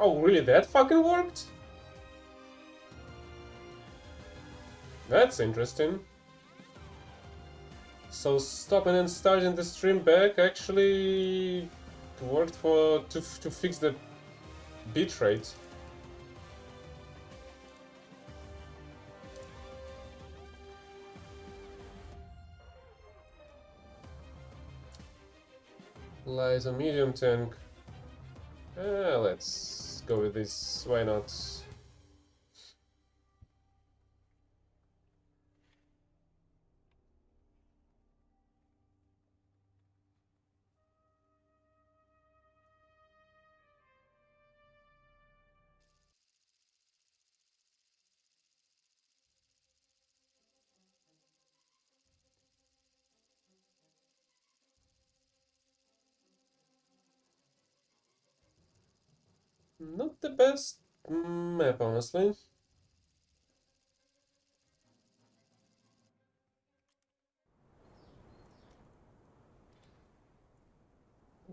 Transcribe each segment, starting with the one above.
Oh, really? That fucking worked? That's interesting. So stopping and starting the stream back actually worked to fix the bitrate. Lies a medium tank. Let's go with this. Why not? Not the best map, honestly.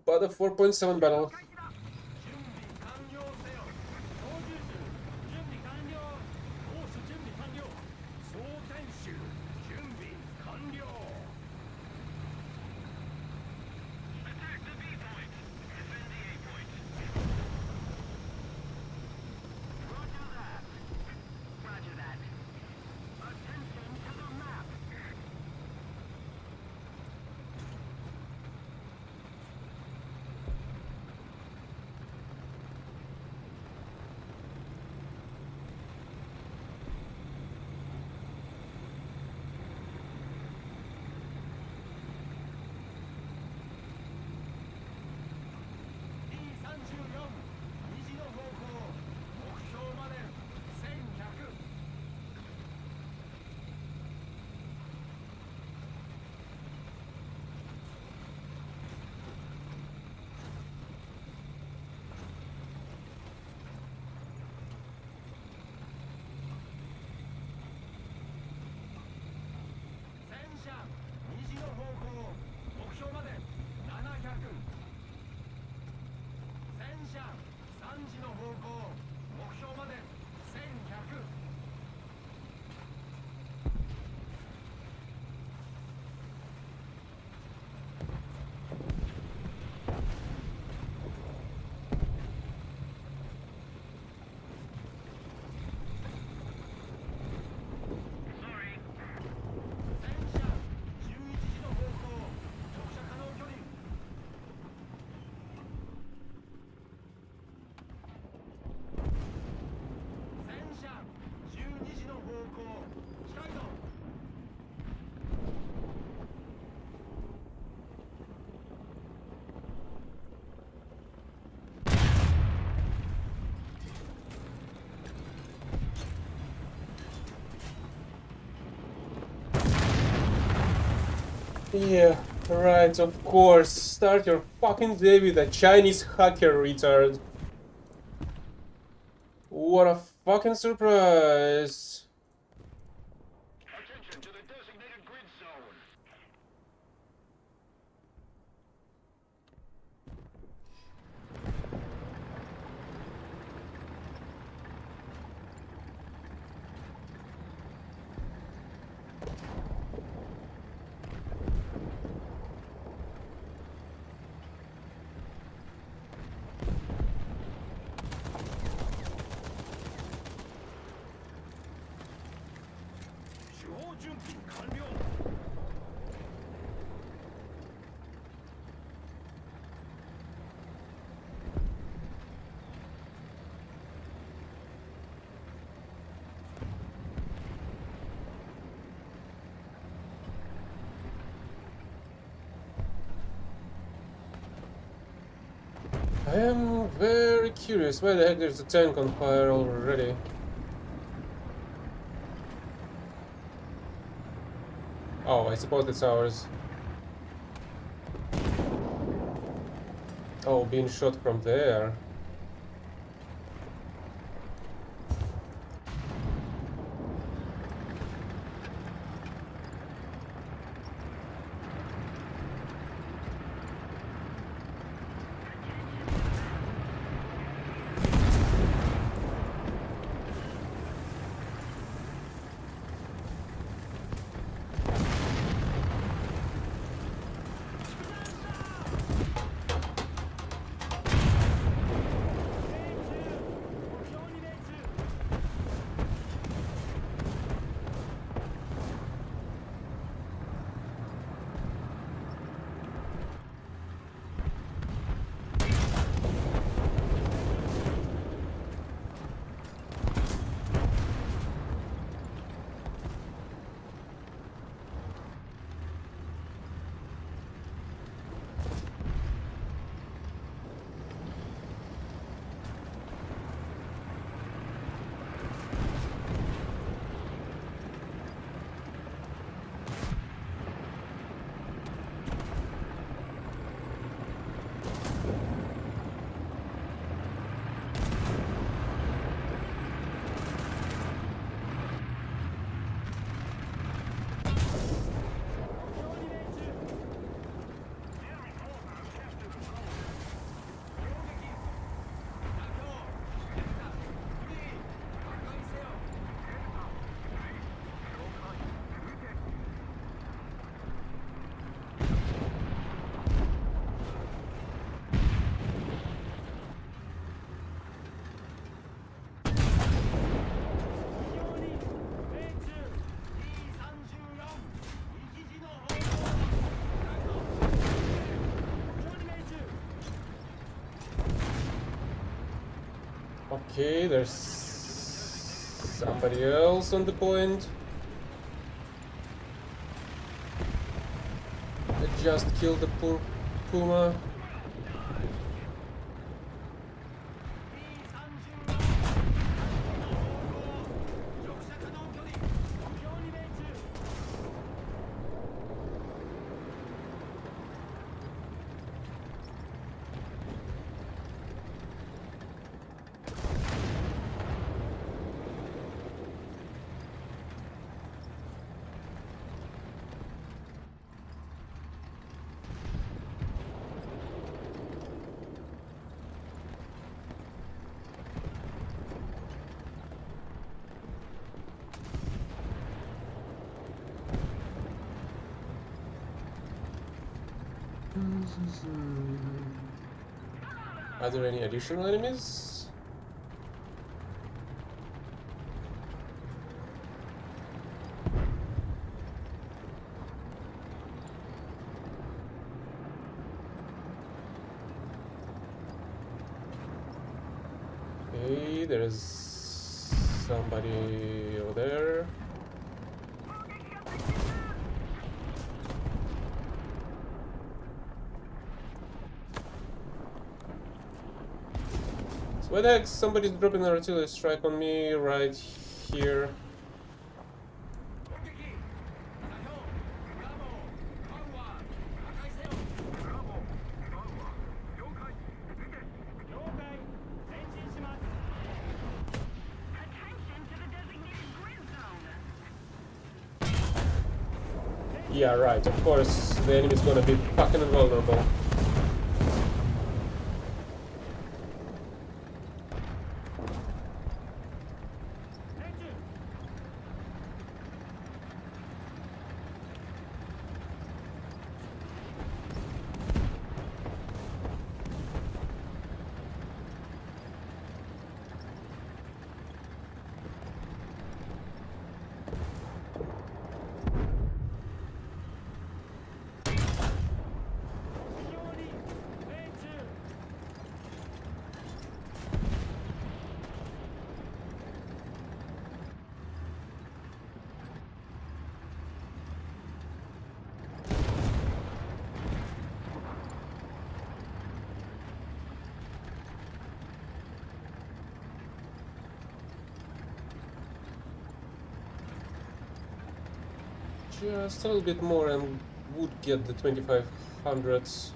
But a 4.7 battle. Yeah, right, of course. Start your fucking day with a Chinese hacker, retard. What a fucking surprise. Attention to the designated grid zone. I am very curious why the heck there's a tank on fire already. Oh, I suppose it's ours. Oh, being shot from there. Okay, there's somebody else on the point. I just killed the poor puma. Are there any additional enemies? Okay, there's somebody over there. So why the heck somebody's dropping an artillery strike on me right here? Yeah, right, of course, the enemy's gonna be fucking invulnerable. Just a little bit more and would get the 2500s.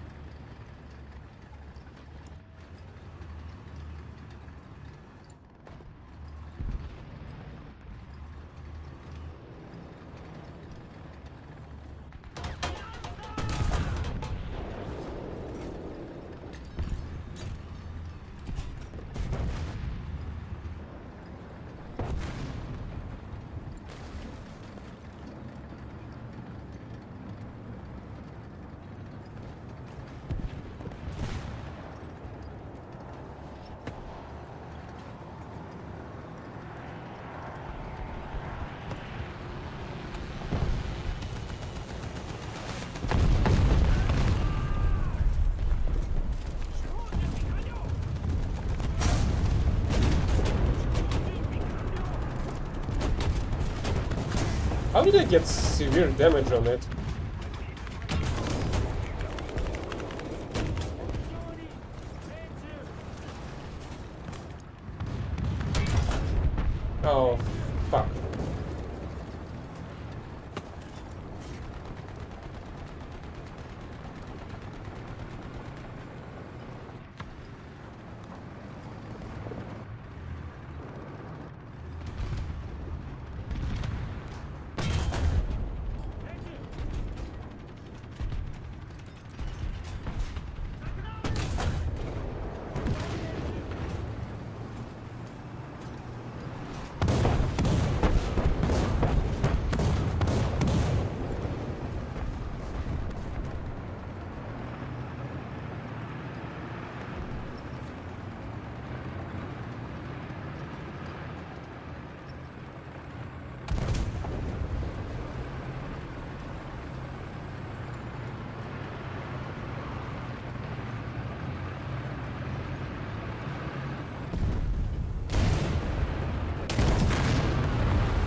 How did I get severe damage on it? Oh, fuck.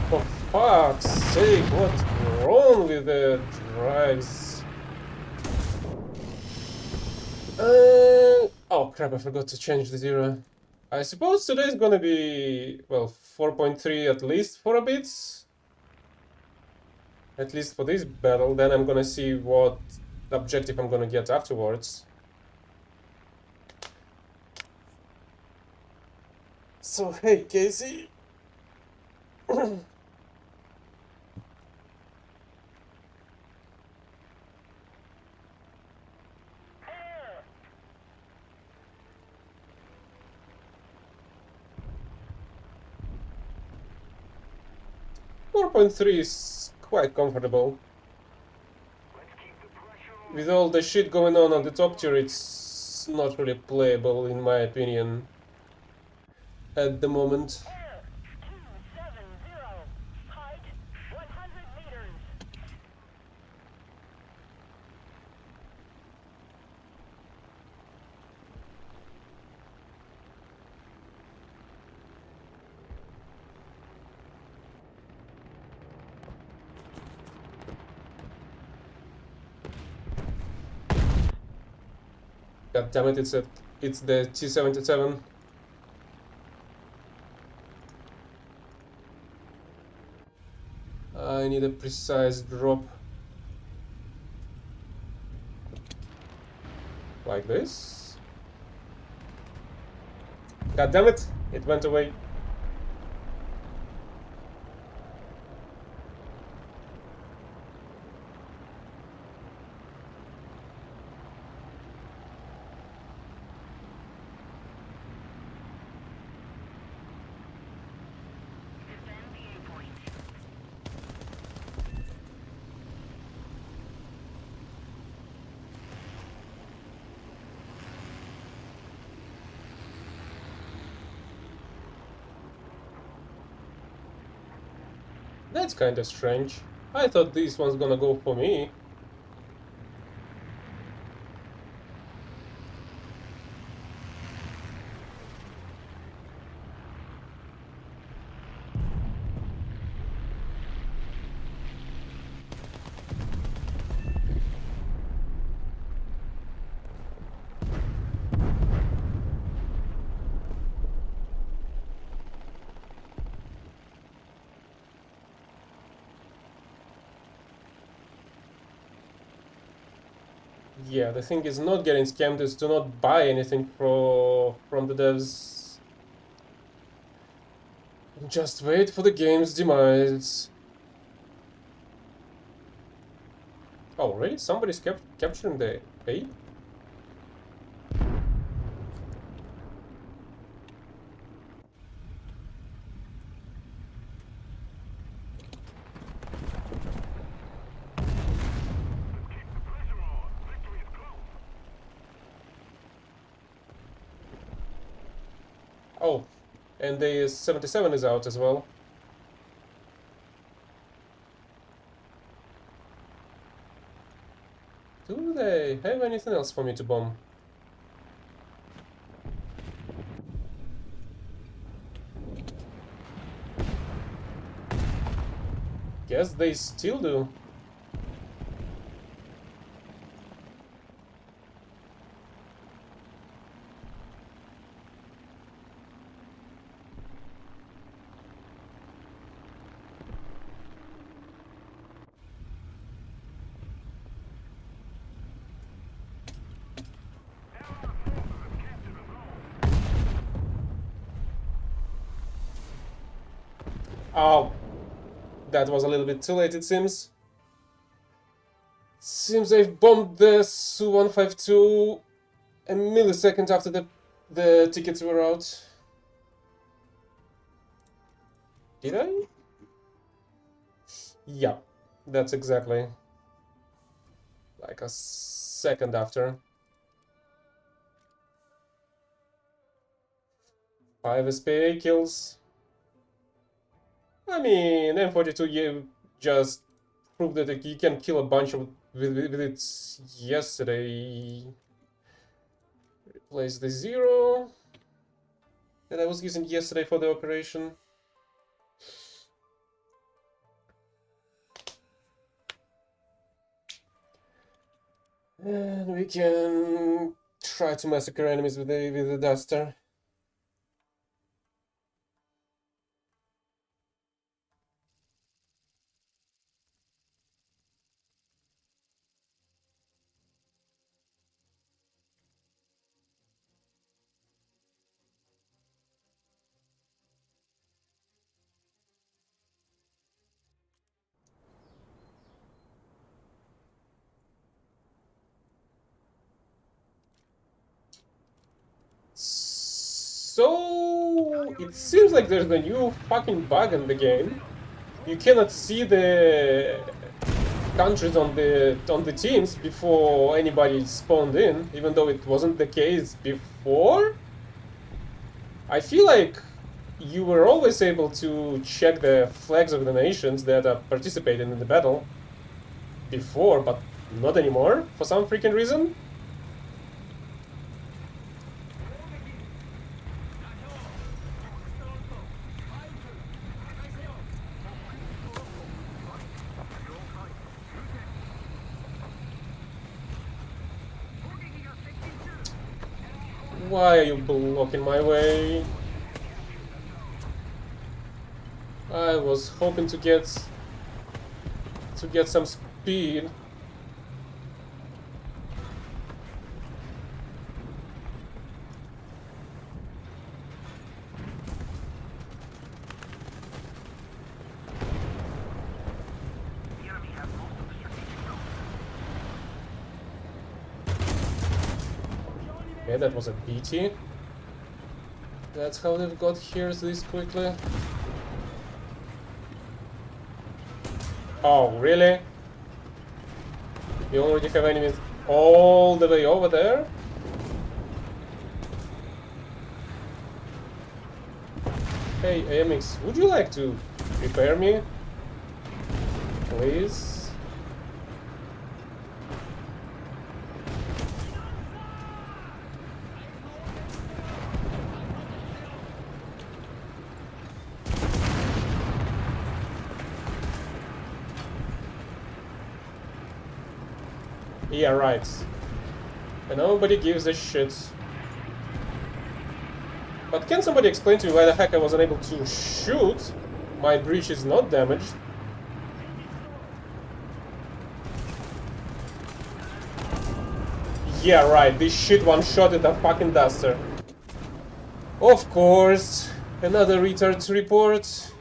For fuck's sake, what's wrong with the drives? Oh crap, I forgot to change the zero. I suppose today is gonna be, well, 4.3 at least for a bit. At least for this battle, then I'm gonna see what objective I'm gonna get afterwards. So, hey, Casey. 4.3 is quite comfortable. With all the shit going on the top tier, it's not really playable in my opinion at the moment. God damn it, it's the T-77. I need a precise drop. Like this. God damn it, it went away. That's kinda strange. I thought this one's gonna go for me. Yeah, the thing is not getting scammed is to not buy anything from the devs. Just wait for the game's demise. Oh, really? Somebody's capturing the A? Oh, and the 77 is out as well. Do they have anything else for me to bomb? Guess they still do. Oh, that was a little bit too late, it seems. Seems they've bombed the Su-152 a millisecond after the tickets were out. Did I? Yeah, that's exactly. Like a second after. 5 SPA kills. I mean, M42 you just proved that you can kill a bunch of with it yesterday. Replace the 0 that I was using yesterday for the operation. And we can try to massacre enemies with the duster. So it seems like there's a new fucking bug in the game. You cannot see the countries on the teams before anybody spawned in, even though it wasn't the case before. I feel like you were always able to check the flags of the nations that are participating in the battle before, but not anymore for some freaking reason. Why are you blocking my way? I was hoping to get some speed. The enemy has most of the strategic zone. Yeah, that was a BT. That's how they've got here this quickly. Oh, really? You already have enemies all the way over there? Hey, AMX, would you like to repair me? Please? Yeah, right. And nobody gives a shit. But can somebody explain to me why the heck I wasn't able to shoot? My breach is not damaged. Yeah, right, this shit one-shotted a fucking duster. Of course, another retard to report.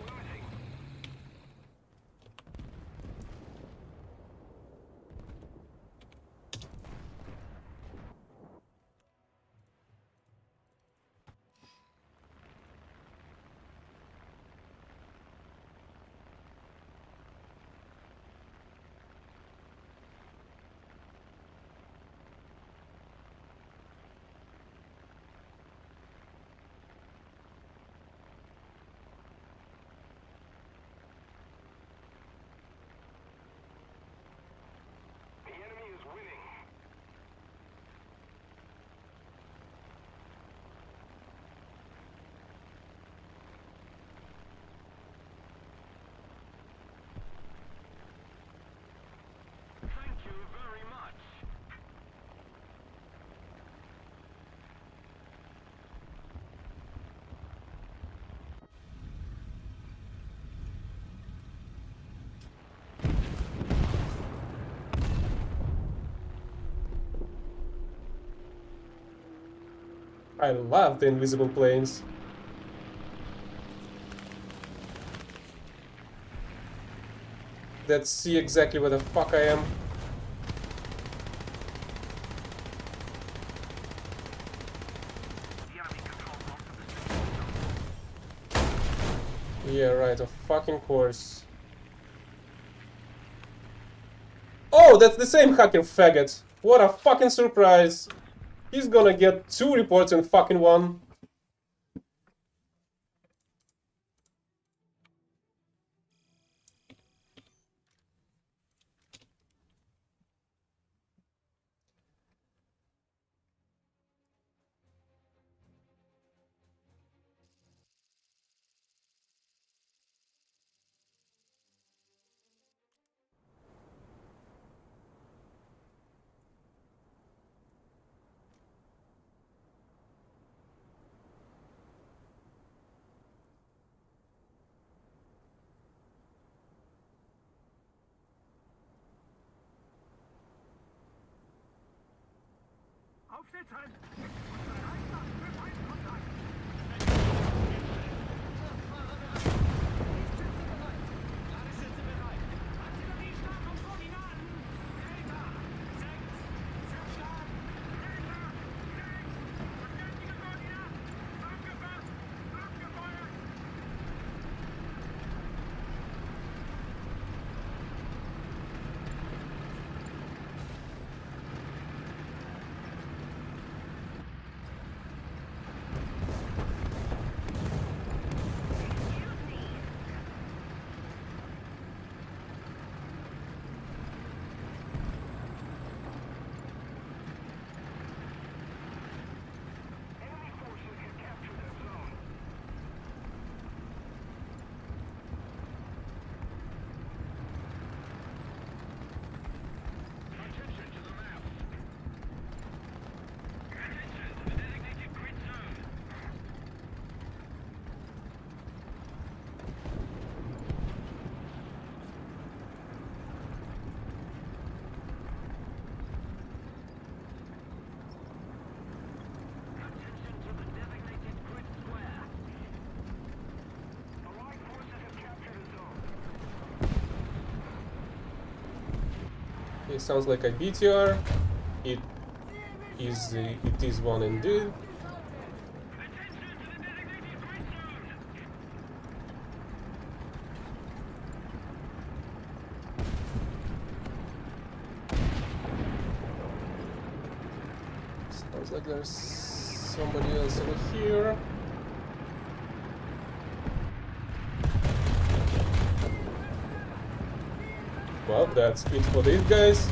The enemy is winning. Thank you very much. I love the invisible planes. Let's see exactly where the fuck I am. The enemy controls most of the strategic zone. Yeah, right, of fucking course. Oh, that's the same hacker faggot. What a fucking surprise. He's gonna get 2 reports in fucking one. It sounds like a BTR. It is one indeed. Sounds like there's somebody else over here. Well, that's it for these guys.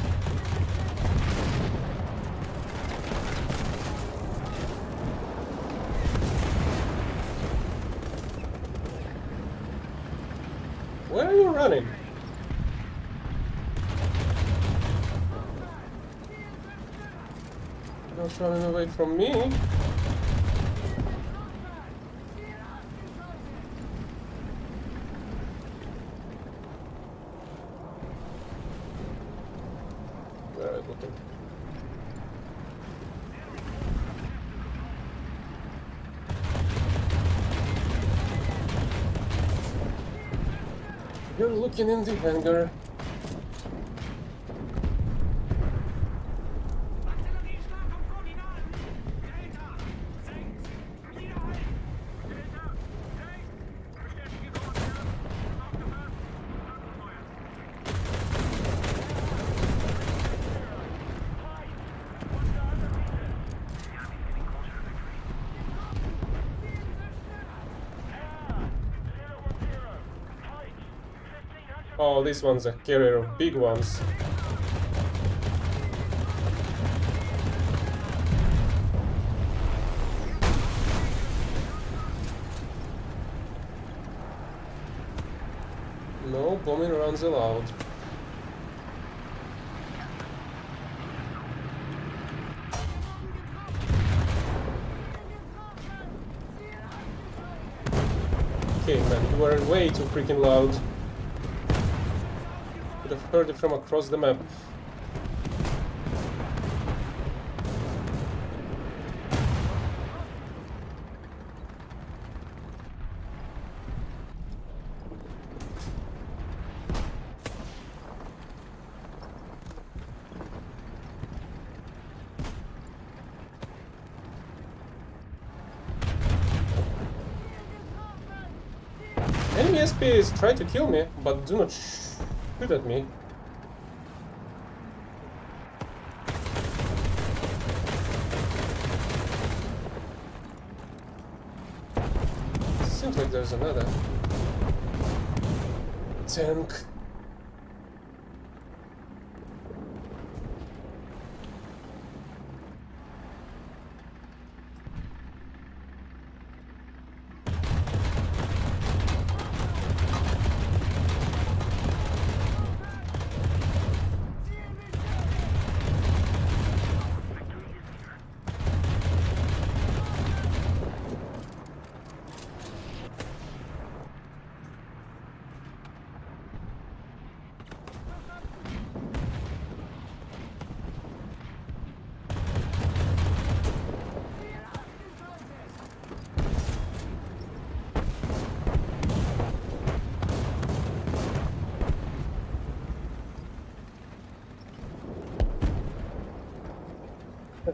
Where are you running? Not running away from me. Where are you looking? You're looking in the hangar. Oh, this one's a carrier of big ones. No bombing runs allowed. Okay, man, you were way too freaking loud. Could have heard it from across the map. Enemy SPs try to kill me, but do not shoot at me. Seems like there's another tank.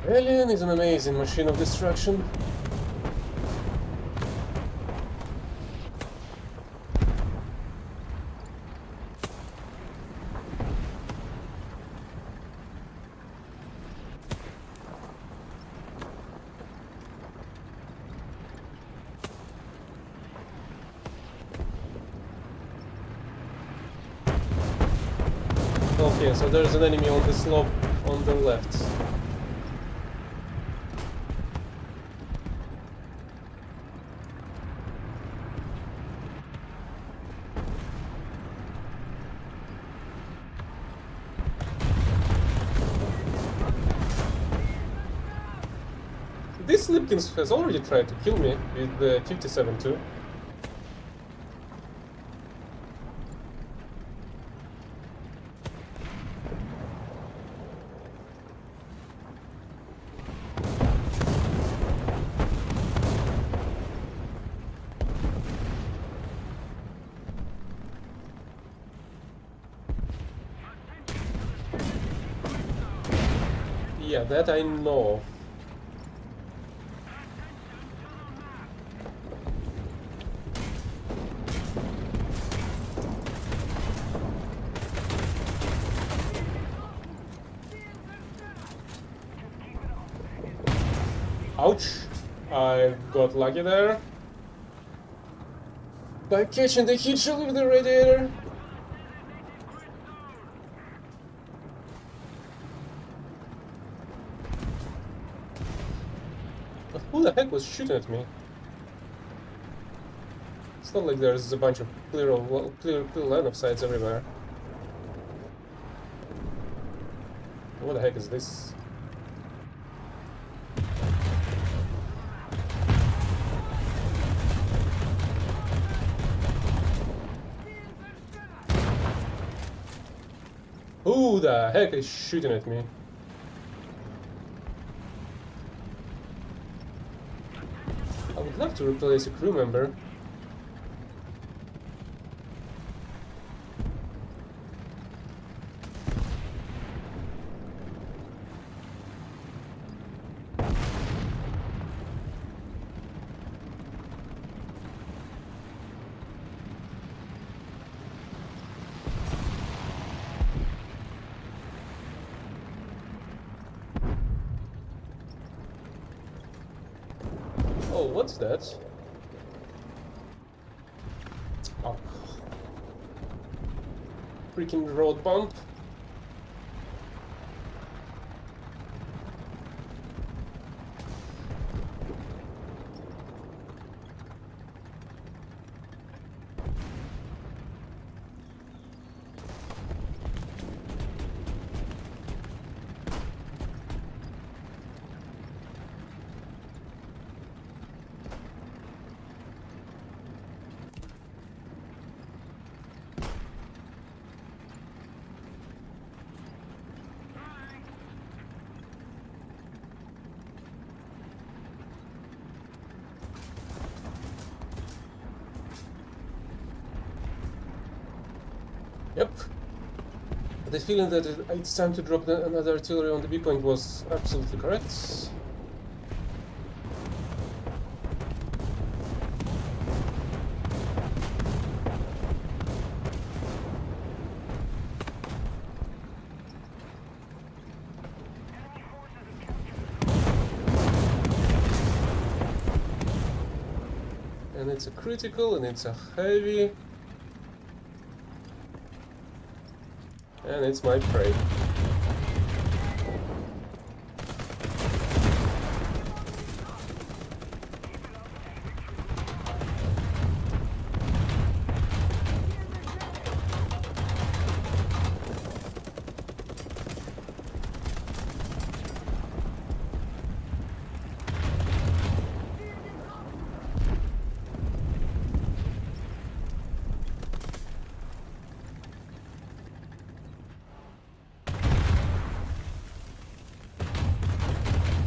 Alien is an amazing machine of destruction. Okay, so there's an enemy on the slope on the left. This Lipkins has already tried to kill me with the 57 too. Yeah, that I know. Ouch! I got lucky there by catching the heat shield with the radiator. But who the heck was shooting at me? It's not like there's a bunch of clear line of sights everywhere. What the heck is this? Who the heck is shooting at me? I would love to replace a crew member. Oh, what's that? Oh. Freaking road bump. Yep. The feeling that it's time to drop another artillery on the B point was absolutely correct. And it's a critical, and it's a heavy. And it's my prey.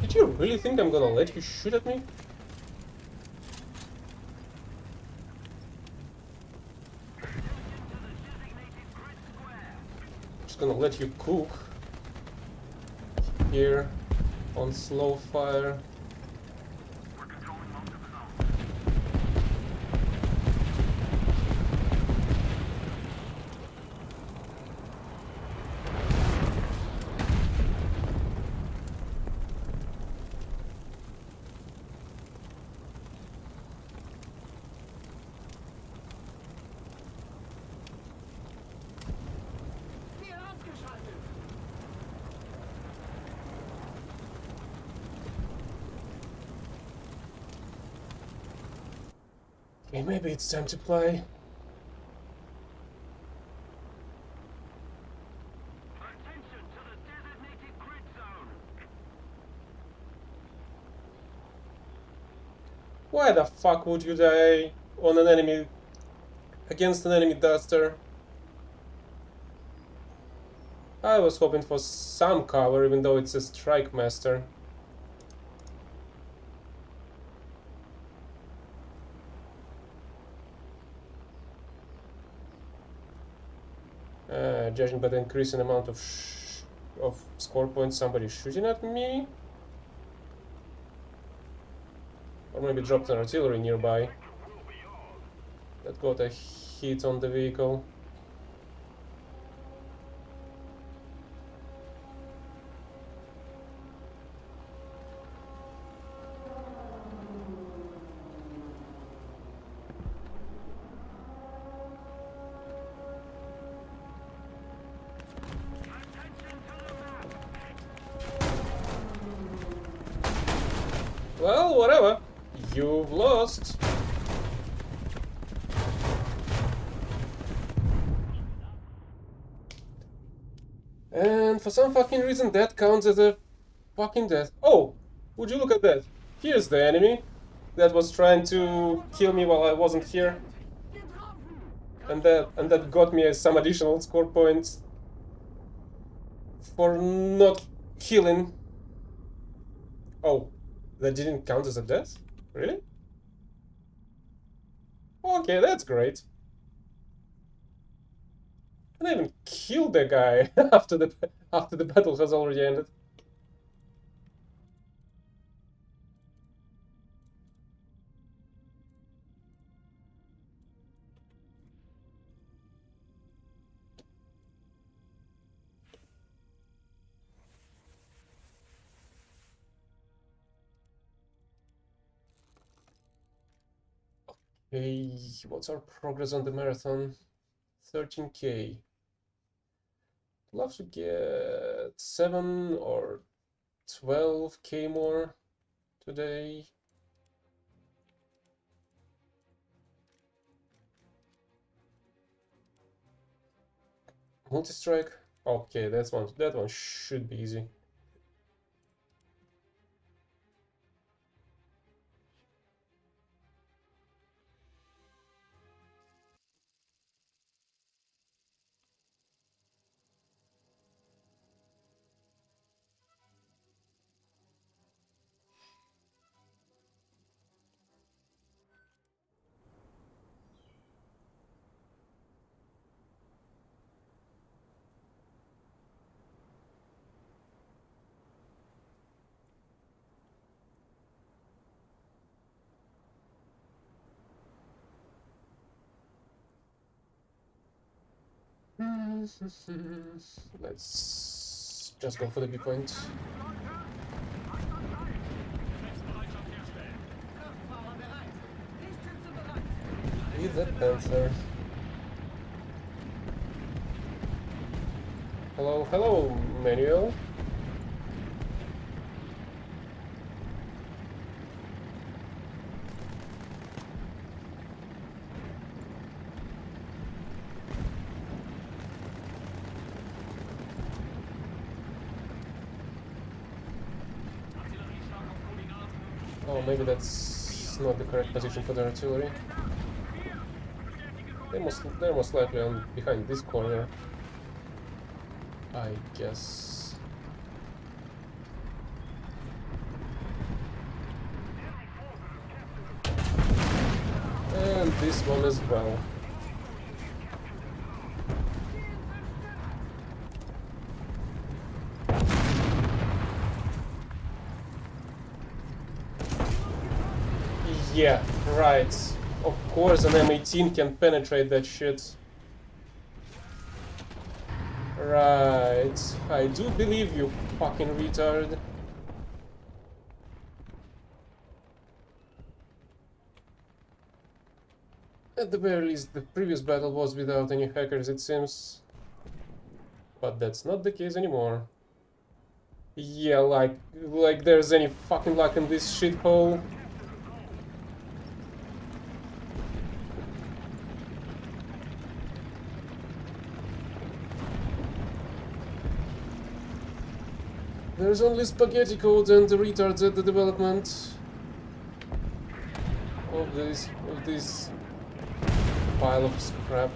Did you really think I'm gonna let you shoot at me? Just gonna let you cook here on slow fire. Okay, maybe it's time to play. Attention to the designated grid zone. Why the fuck would you die on an enemy against an enemy duster? I was hoping for some cover, even though it's a strike master. Judging by the increasing amount of score points, somebody shooting at me? Or maybe dropped an artillery nearby that got a hit on the vehicle. Well, whatever. You've lost. And for some fucking reason that counts as a fucking death. Oh, would you look at that? Here's the enemy that was trying to kill me while I wasn't here. And that got me some additional score points for not killing. Oh, that didn't count as a death? Really? Okay, that's great. And I even killed the guy after the battle has already ended. Hey, what's our progress on the marathon? 13k. Love to get 7 or 12k more today. Multi-strike? Okay, that one should be easy. Let's just go for the B point. Be that Panther. Hello, hello, Manuel. Oh, maybe that's not the correct position for the artillery. They're most likely on behind this corner, I guess. And this one as well. Yeah, right. Of course an M18 can penetrate that shit. Right. I do believe you, fucking retard. At the very least, the previous battle was without any hackers, it seems. But that's not the case anymore. Yeah, like there's any fucking luck in this shithole. There's only spaghetti code and the retards at the development of this pile of scrap.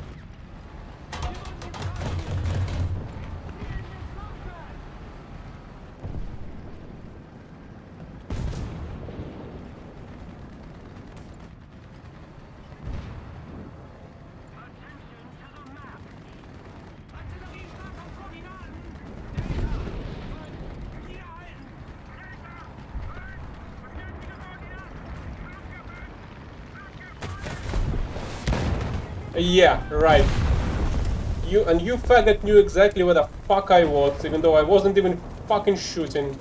Yeah, right. You faggot knew exactly where the fuck I was, even though I wasn't even fucking shooting.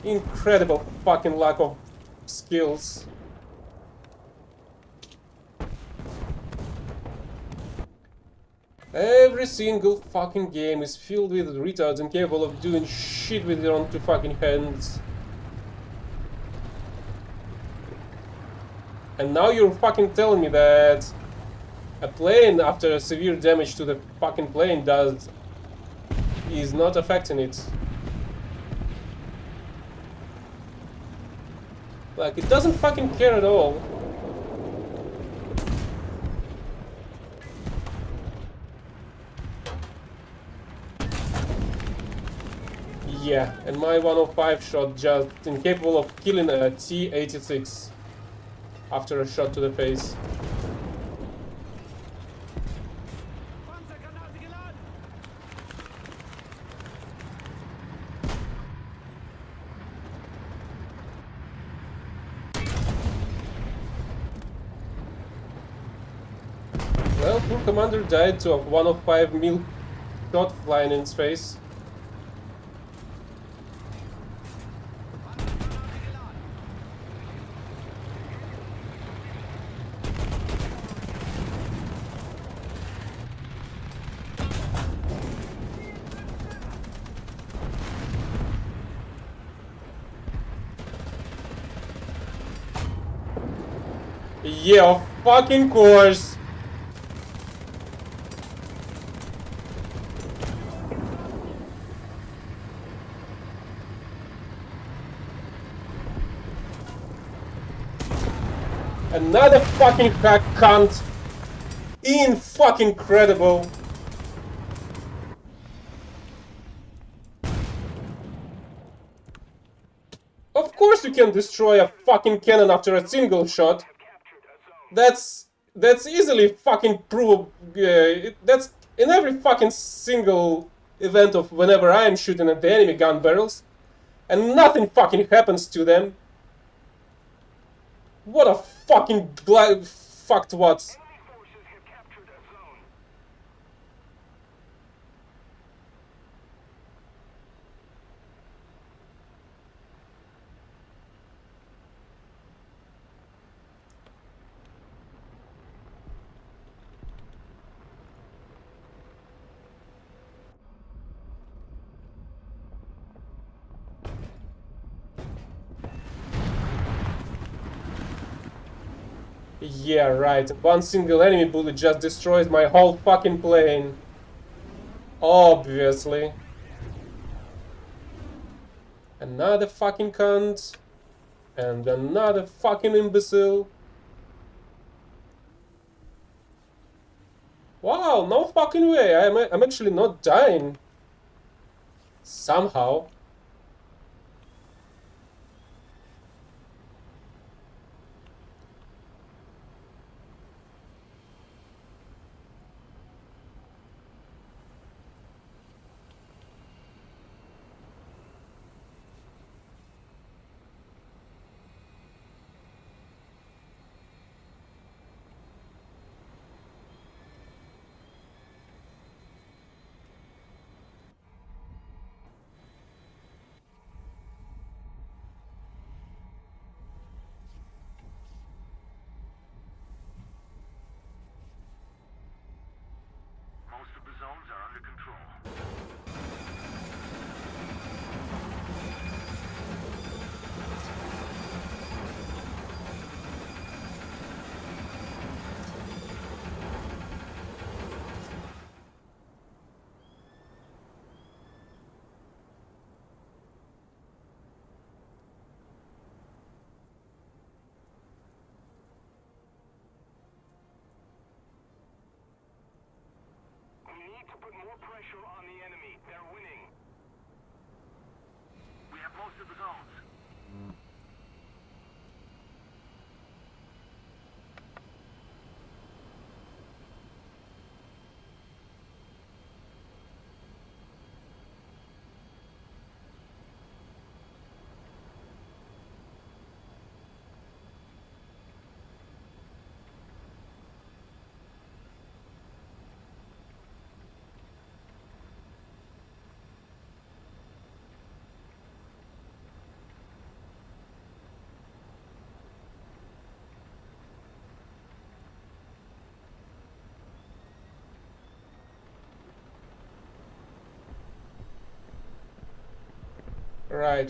Incredible fucking lack of skills. Every single fucking game is filled with retards incapable of doing shit with their own two fucking hands. And now you're fucking telling me that a plane after severe damage to the fucking plane is not affecting it. Like, it doesn't fucking care at all. Yeah, and my 105 shot just incapable of killing a T-86 after a shot to the face. Well, poor commander died to a 105 mil shot flying in his face. Yeah, of fucking course. Another fucking hack cunt. In fucking incredible. Of course you can destroy a fucking cannon after a single shot. That's easily fucking provable. That's in every fucking single event of whenever I am shooting at the enemy gun barrels, and nothing fucking happens to them. What a fucking fucked what? Yeah, right. One single enemy bullet just destroys my whole fucking plane. Obviously. Another fucking cunt. And another fucking imbecile. Wow, no fucking way. I'm actually not dying. Somehow. pressure on the enemy. They're winning. We have most of the zones.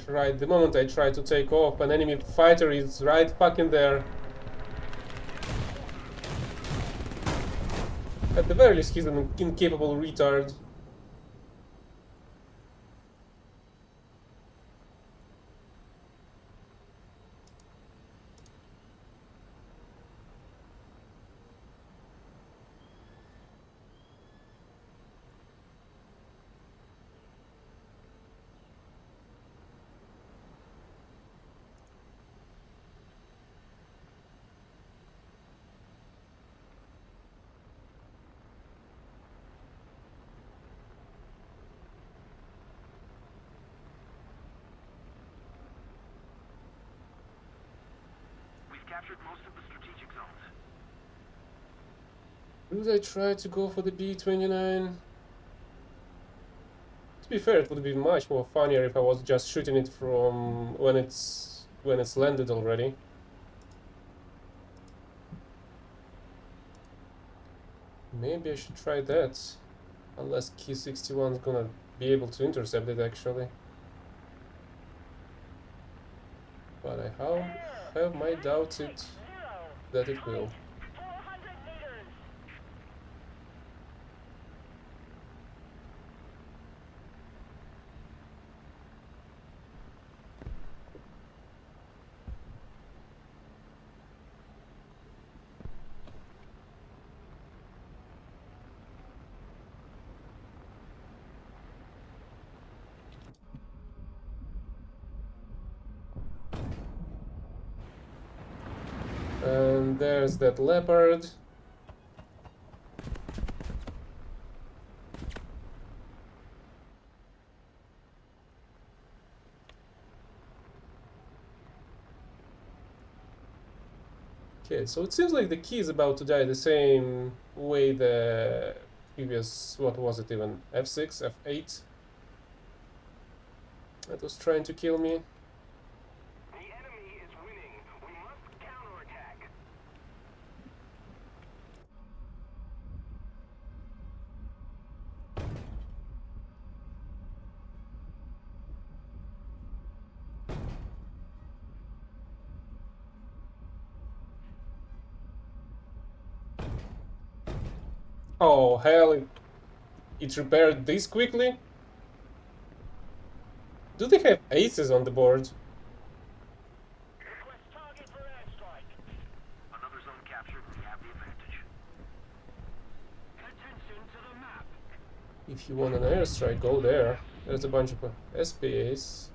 Right. The moment I try to take off, an enemy fighter is right fucking there. At the very least, he's an incapable retard. We've captured most of the strategic zones. Do I try to go for the B-29? To be fair, it would be much more funnier if I was just shooting it from when it's landed already. Maybe I should try that. Unless Ki-61 is gonna be able to intercept it actually. But I have my doubts that it will. 400 meters. And there's that leopard. Okay, so it seems like the key is about to die the same way the previous, what was it even, F6, F8? That was trying to kill me. The enemy is winning. We must counterattack. Oh, hell, it repaired this quickly? Do they have aces on the board? Request target for airstrike. Another zone captured. We have the advantage. Attention to the map. If you want an airstrike, go there. There's a bunch of SPAs.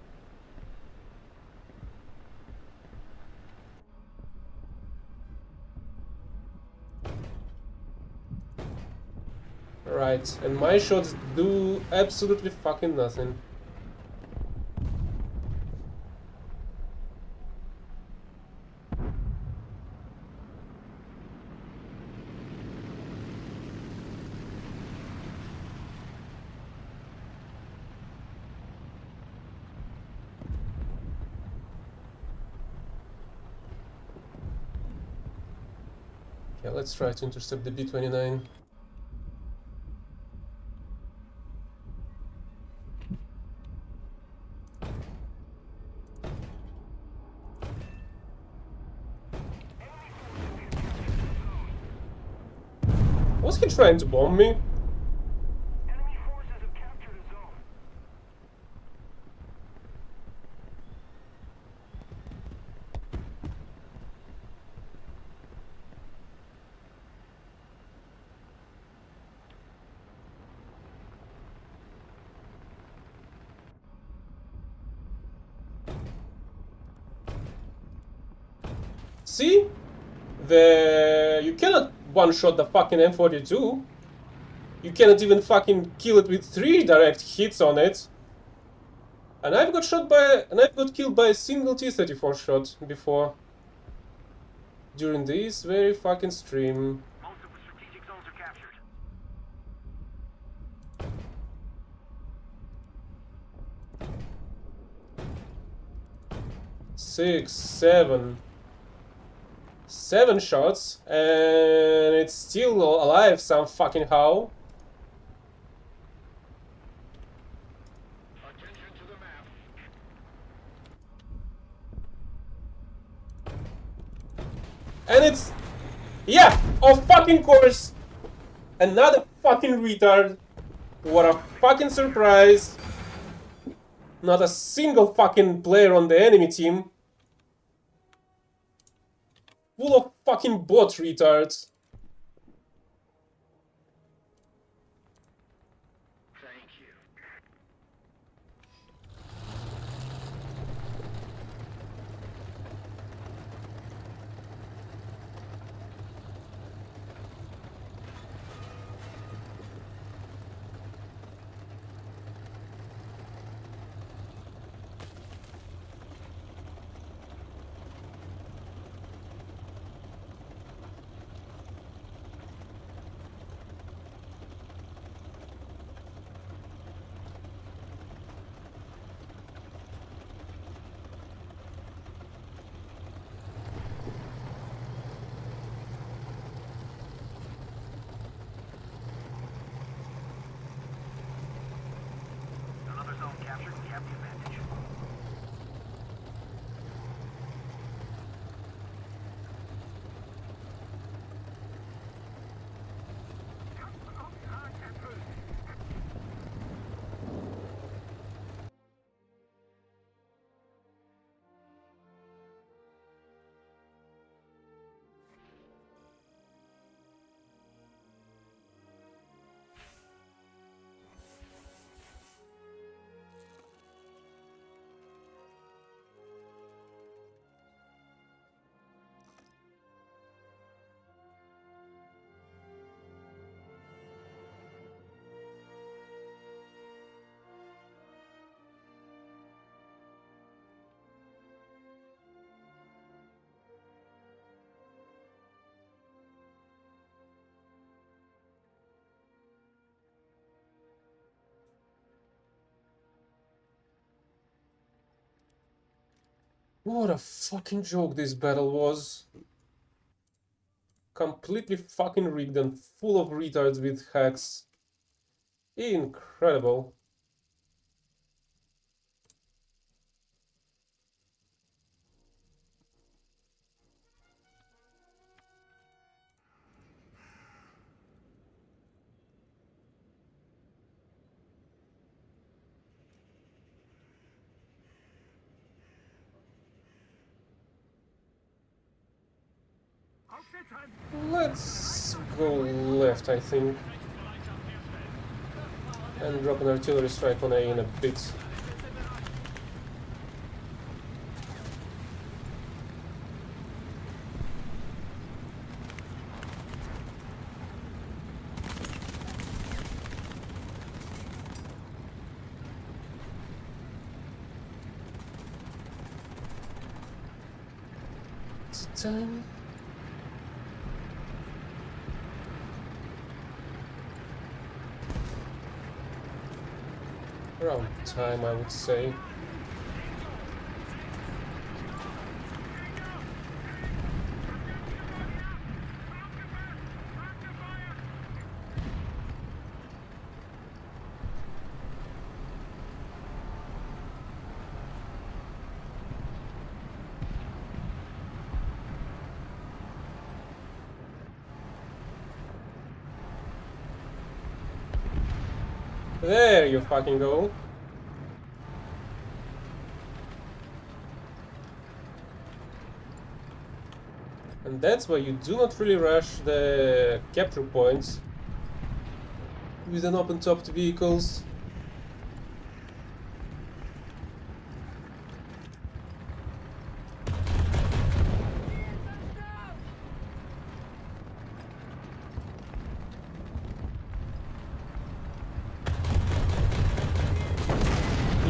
Right, and my shots do absolutely fucking nothing. Yeah, let's try to intercept the B-29. Was he trying to bomb me? Enemy forces have captured a zone. see? You cannot one-shot the fucking M42. You cannot even fucking kill it with 3 direct hits on it. And I've got killed by a single T-34 shot before. During this very fucking stream. Most of the strategic zones are captured. 6, 7. 7 shots, and it's still alive some fucking how. Attention to the map. And it's... yeah, of fucking course! Another fucking retard. What a fucking surprise. Not a single fucking player on the enemy team. Full of fucking bot retards. Thank you. Another zone captured. We have the advantage. What a fucking joke this battle was. Completely fucking rigged and full of retards with hacks. Incredible. Let's go left, I think. And drop an artillery strike on A in a bit. Is it time? Around time, I would say. There you fucking go. And that's why you do not really rush the capture points with an open-topped vehicles.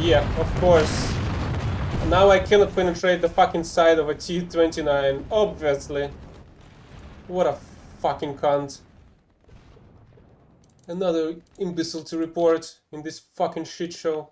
Yeah, of course. Now I cannot penetrate the fucking side of a T-29, obviously. What a fucking cunt. Another imbecile to report in this fucking shit show.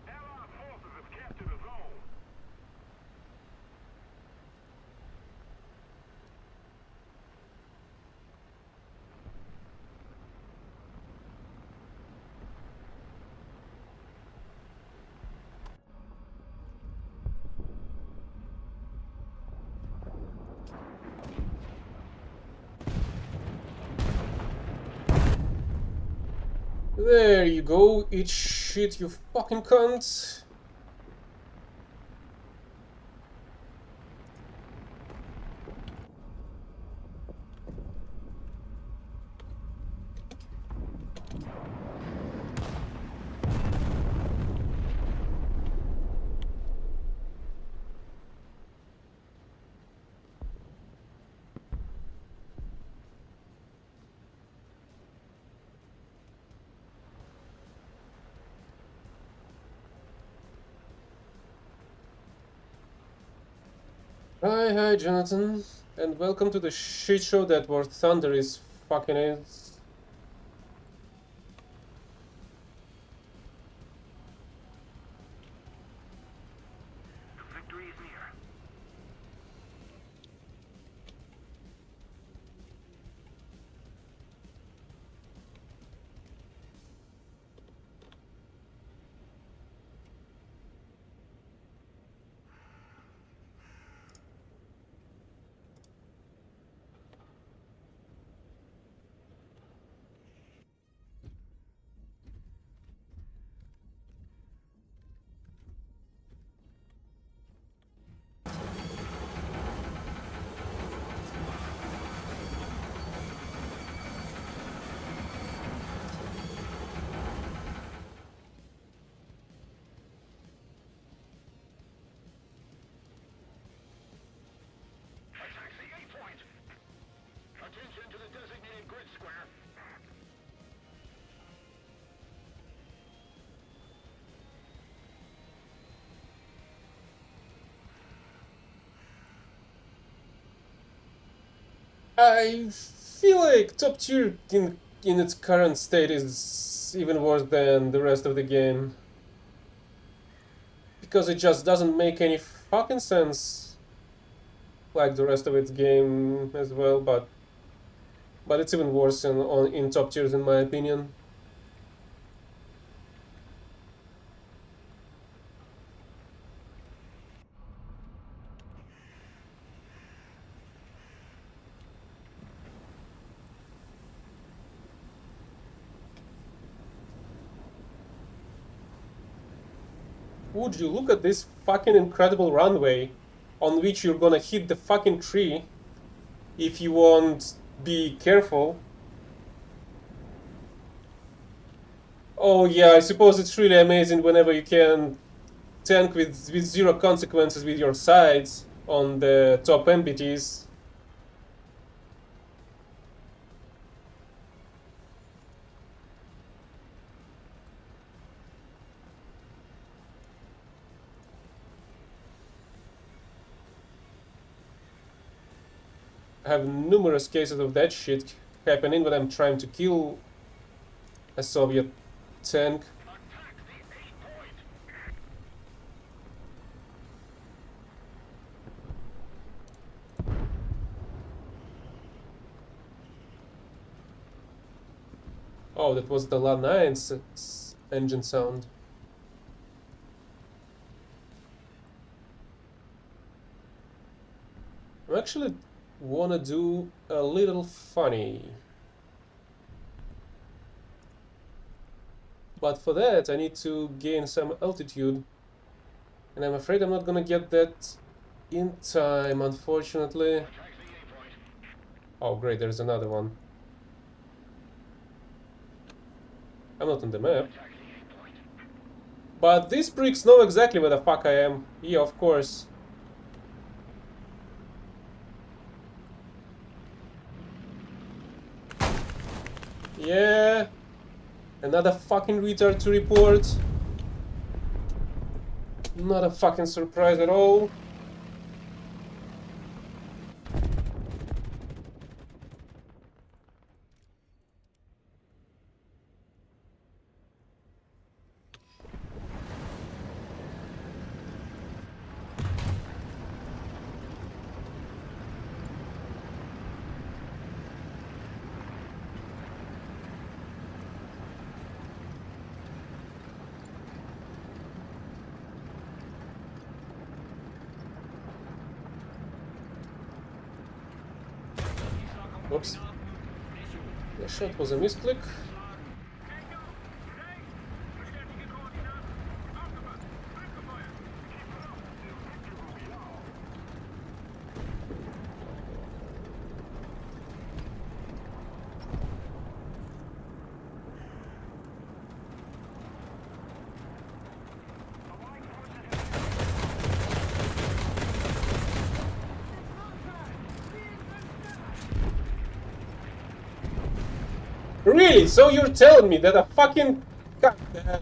Allied forces have captured a zone. There you go, eat shit, you fucking cunt. Hi, Jonathan, and welcome to the shit show that War Thunder is fucking is. Victory is near. Attack the A point. Attention to the designated grid square. I feel like top tier in its current state is even worse than the rest of the game. Because it just doesn't make any fucking sense like the rest of its game as well, but it's even worse in top tiers in my opinion. Would you look at this fucking incredible runway on which you're gonna hit the fucking tree if you won't be careful. Oh yeah, I suppose it's really amazing whenever you can tank with zero consequences with your sides on the top MPTs. I have numerous cases of that shit happening when I'm trying to kill a Soviet tank. Attack the A point. Oh, that was the La-9's engine sound. I actually wanna do a little funny. But for that, I need to gain some altitude. And I'm afraid I'm not gonna get that in time, unfortunately. Oh, great, there's another one. I'm not on the map. But these pricks know exactly where the fuck I am. Yeah, of course. Yeah. Another fucking retard to report. Not a fucking surprise at all. Oops. The shot was a misclick. Really? So you're telling me that a fucking cat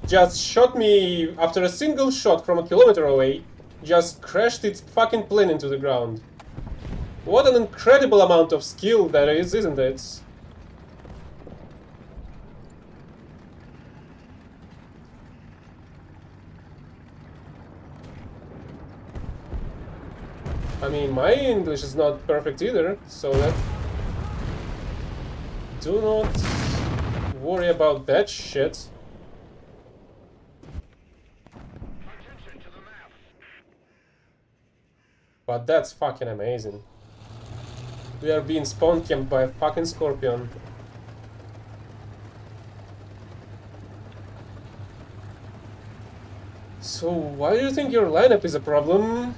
just shot me after a single shot from a kilometer away, just crashed its fucking plane into the ground? What an incredible amount of skill that is, isn't it? I mean, my English is not perfect either, so that... Do not worry about that shit. But that's fucking amazing. We are being spawn camped by a fucking scorpion. So why do you think your lineup is a problem?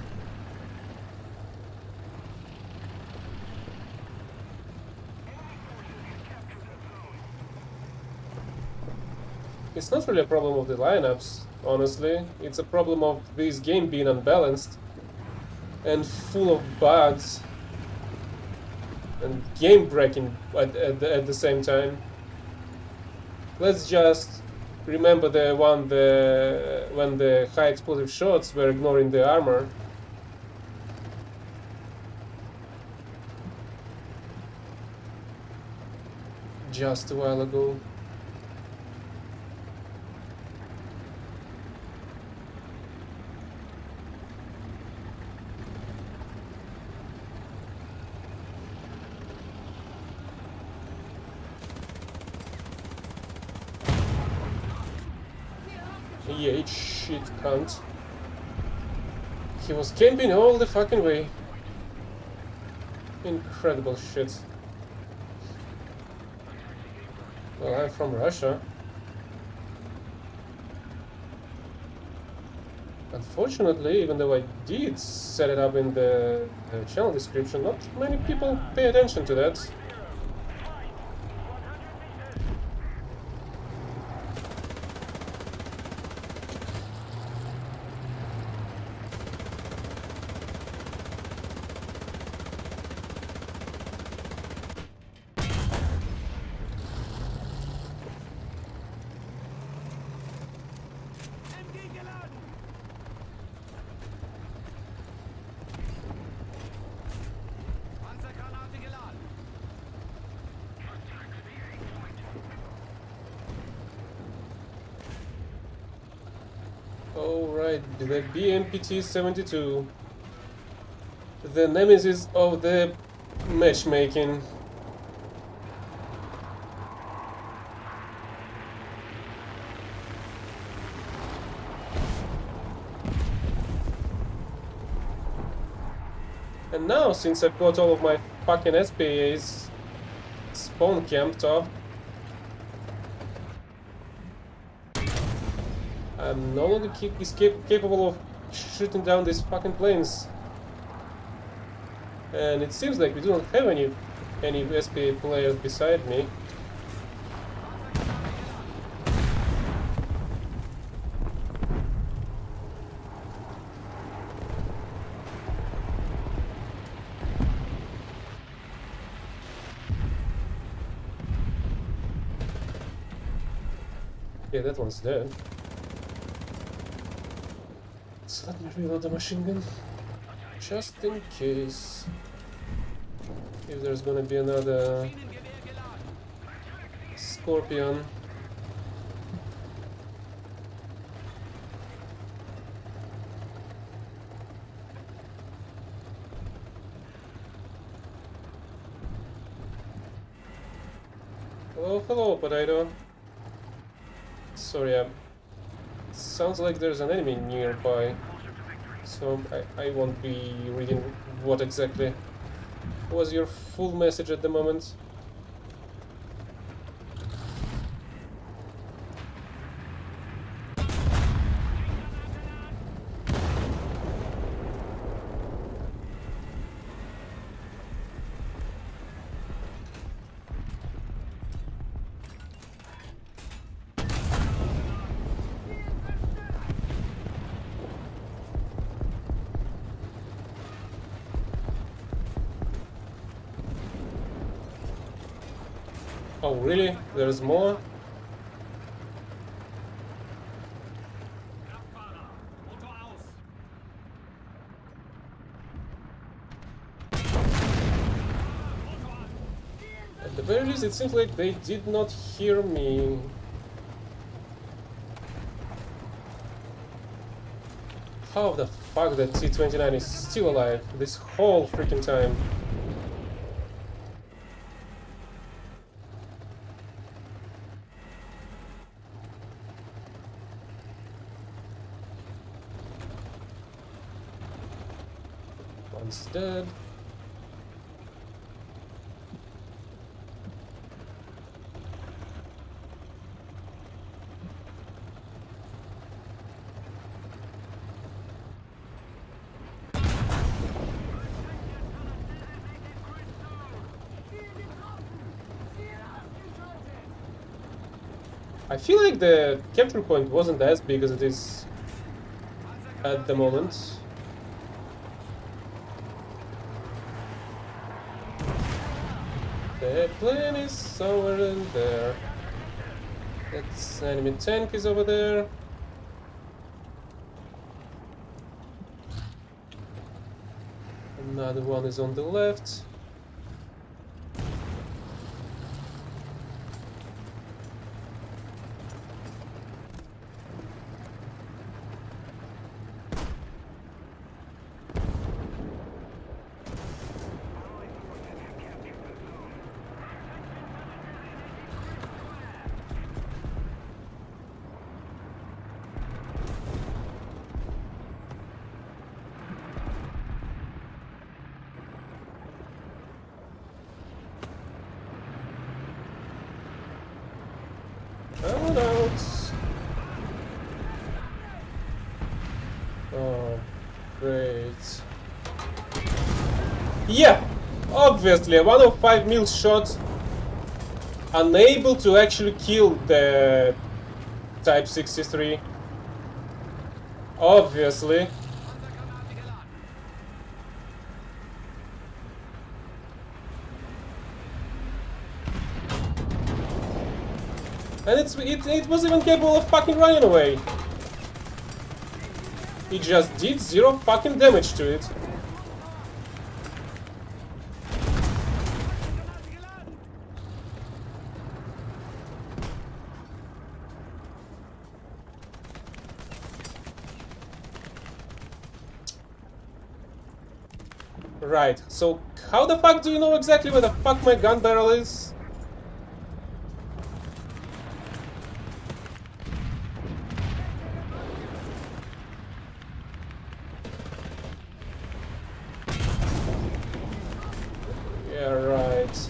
It's not really a problem of the lineups, honestly. It's a problem of this game being unbalanced and full of bugs and game breaking at the same time. Let's just remember when the high explosive shots were ignoring the armor. Just a while ago. Yeah, eat shit, cunt. He was camping all the fucking way. Incredible shit. Well, I'm from Russia. Unfortunately, even though I did set it up in the channel description, not many people pay attention to that. Alright, the BMPT-72. The nemesis of the matchmaking. And now, since I've got all of my fucking SPAs spawn camped up, I'm no longer capable of shooting down these fucking planes. And it seems like we do not have any SPA players beside me. Yeah, that one's dead. So let me reload the machine gun. Just in case. If there's gonna be another Scorpion. Hello, potato. Sorry, sounds like there's an enemy nearby. So I won't be reading what exactly was your full message at the moment. Oh, really? There's more? At the very least, it seems like they did not hear me. How the fuck that T-29 is still alive this whole freaking time? One's dead. I feel like the capture point wasn't as big as it is at the moment. The plane is somewhere in there. That's enemy tank is over there. Another one is on the left. I'm out. Oh, great. Yeah, obviously a 105 mil shot, unable to actually kill the Type 63. Obviously. And it was even capable of fucking running away. It just did 0 fucking damage to it. Right, so how the fuck do you know exactly where the fuck my gun barrel is? Yeah, right.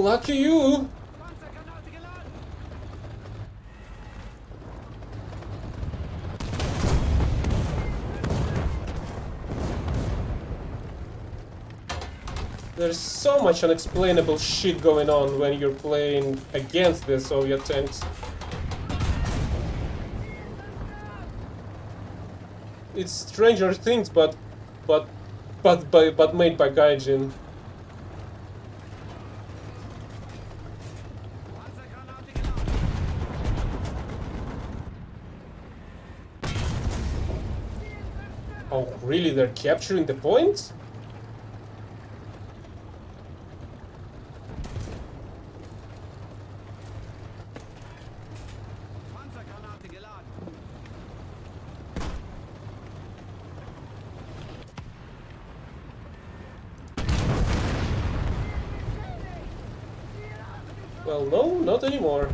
Lucky you! Panzergranate geladen! There's so much unexplainable shit going on when you're playing against the Soviet tanks. It's Stranger Things, but made by Gaijin. Panzergranate geladen! Oh, really? They're capturing the point? Panzergranate geladen! Well, no, not anymore.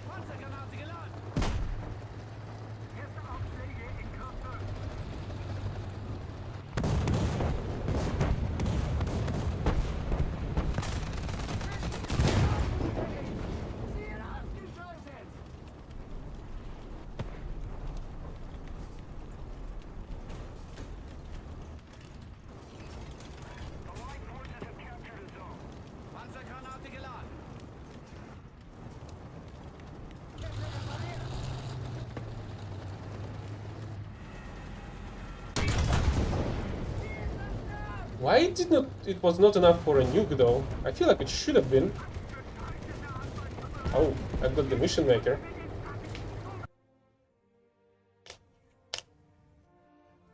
Panzergranate geladen! Erste Aufschläge in Kürze. Ziel ausgeschaltet! Allied forces have captured a zone. Panzergranate geladen! Why did not it was not enough for a nuke though? I feel like it should have been. Oh, I've got the mission maker.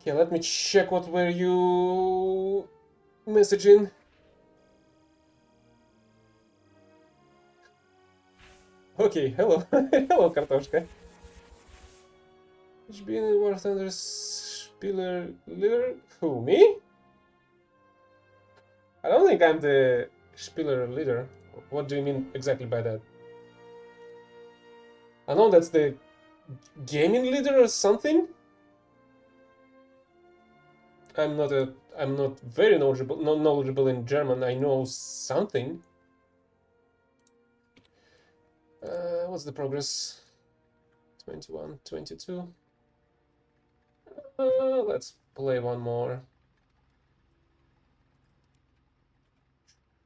Okay, let me check what were you messaging. Okay, hello. Hello, Kartoshka. Which been in War Thunder Spiller leader? Who, me? I don't think I'm the Spiller leader. What do you mean exactly by that? I know that's the gaming leader or something. I'm not very knowledgeable in German. I know something. What's the progress? 21, 22. Let's play one more.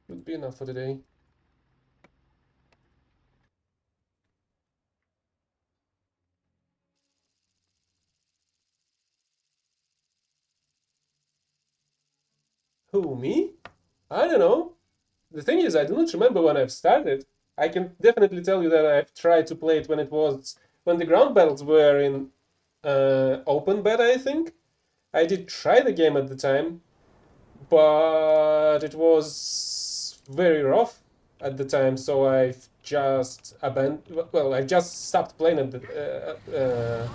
Would be enough for today. Who, me? I don't know. The thing is, I do not remember when I've started. I can definitely tell you that I've tried to play it when the ground battles were in open beta, I think. I did try the game at the time, but it was very rough at the time, so I've just abandoned. Well, I just stopped playing at the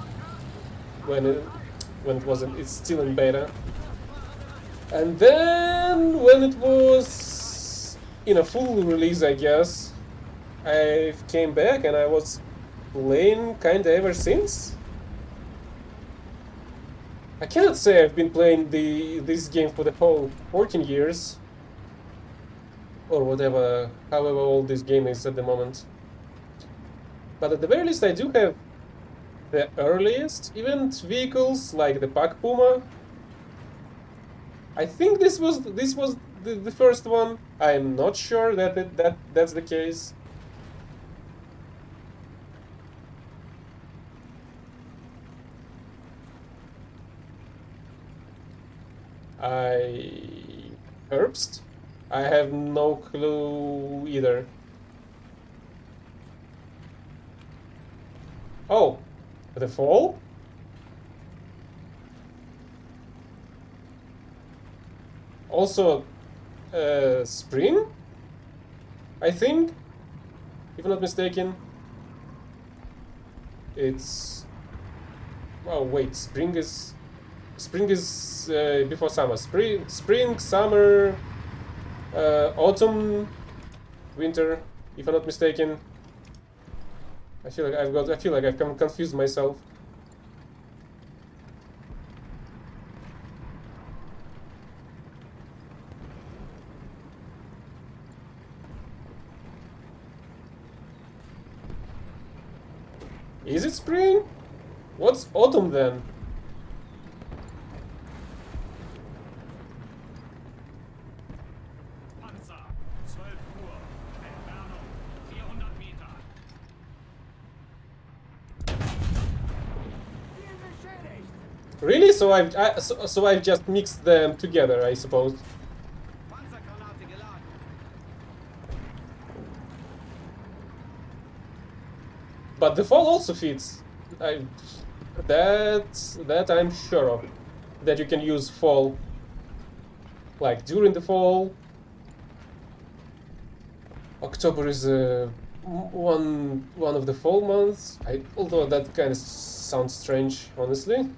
when it wasn't. It's still in beta. And then when it was in a full release, I guess, I came back and I was playing kinda ever since. I cannot say I've been playing this game for the whole 14 years. Or whatever, however old this game is at the moment. But at the very least I do have the earliest event vehicles, like the Pac Puma. I think this was the first one. I'm not sure that's the case. Herbst? I have no clue either. Oh, the fall? Also, spring? I think, if I'm not mistaken. It's... Oh wait, spring is before summer. Spring, summer, autumn, winter. If I'm not mistaken. I feel like I've confused myself. Is it spring? What's autumn then? Panzer, 12 Uhr. Entfernung 400 Meter. Ziel beschädigt. Really? So I've just mixed them together, I suppose. Panzergranate geladen. But the fall also fits. That I'm sure of. That you can use fall, like during the fall. October is one of the fall months. Although that kind of sounds strange, honestly.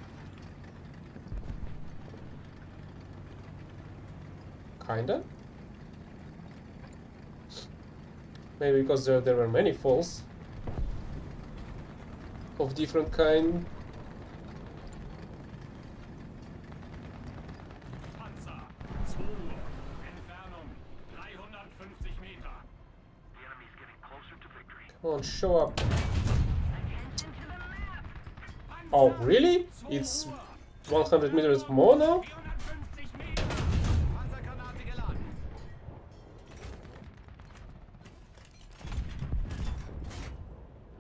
Kinda. Maybe because there were many falls of different kind. Panzer, 2 Uhr. Entfernung 350 Meter. The enemy's getting closer to victory. Come on, show up. Attention to the map! Oh, really? It's 100 meters more now? 450 Meter. Panzergranate geladen.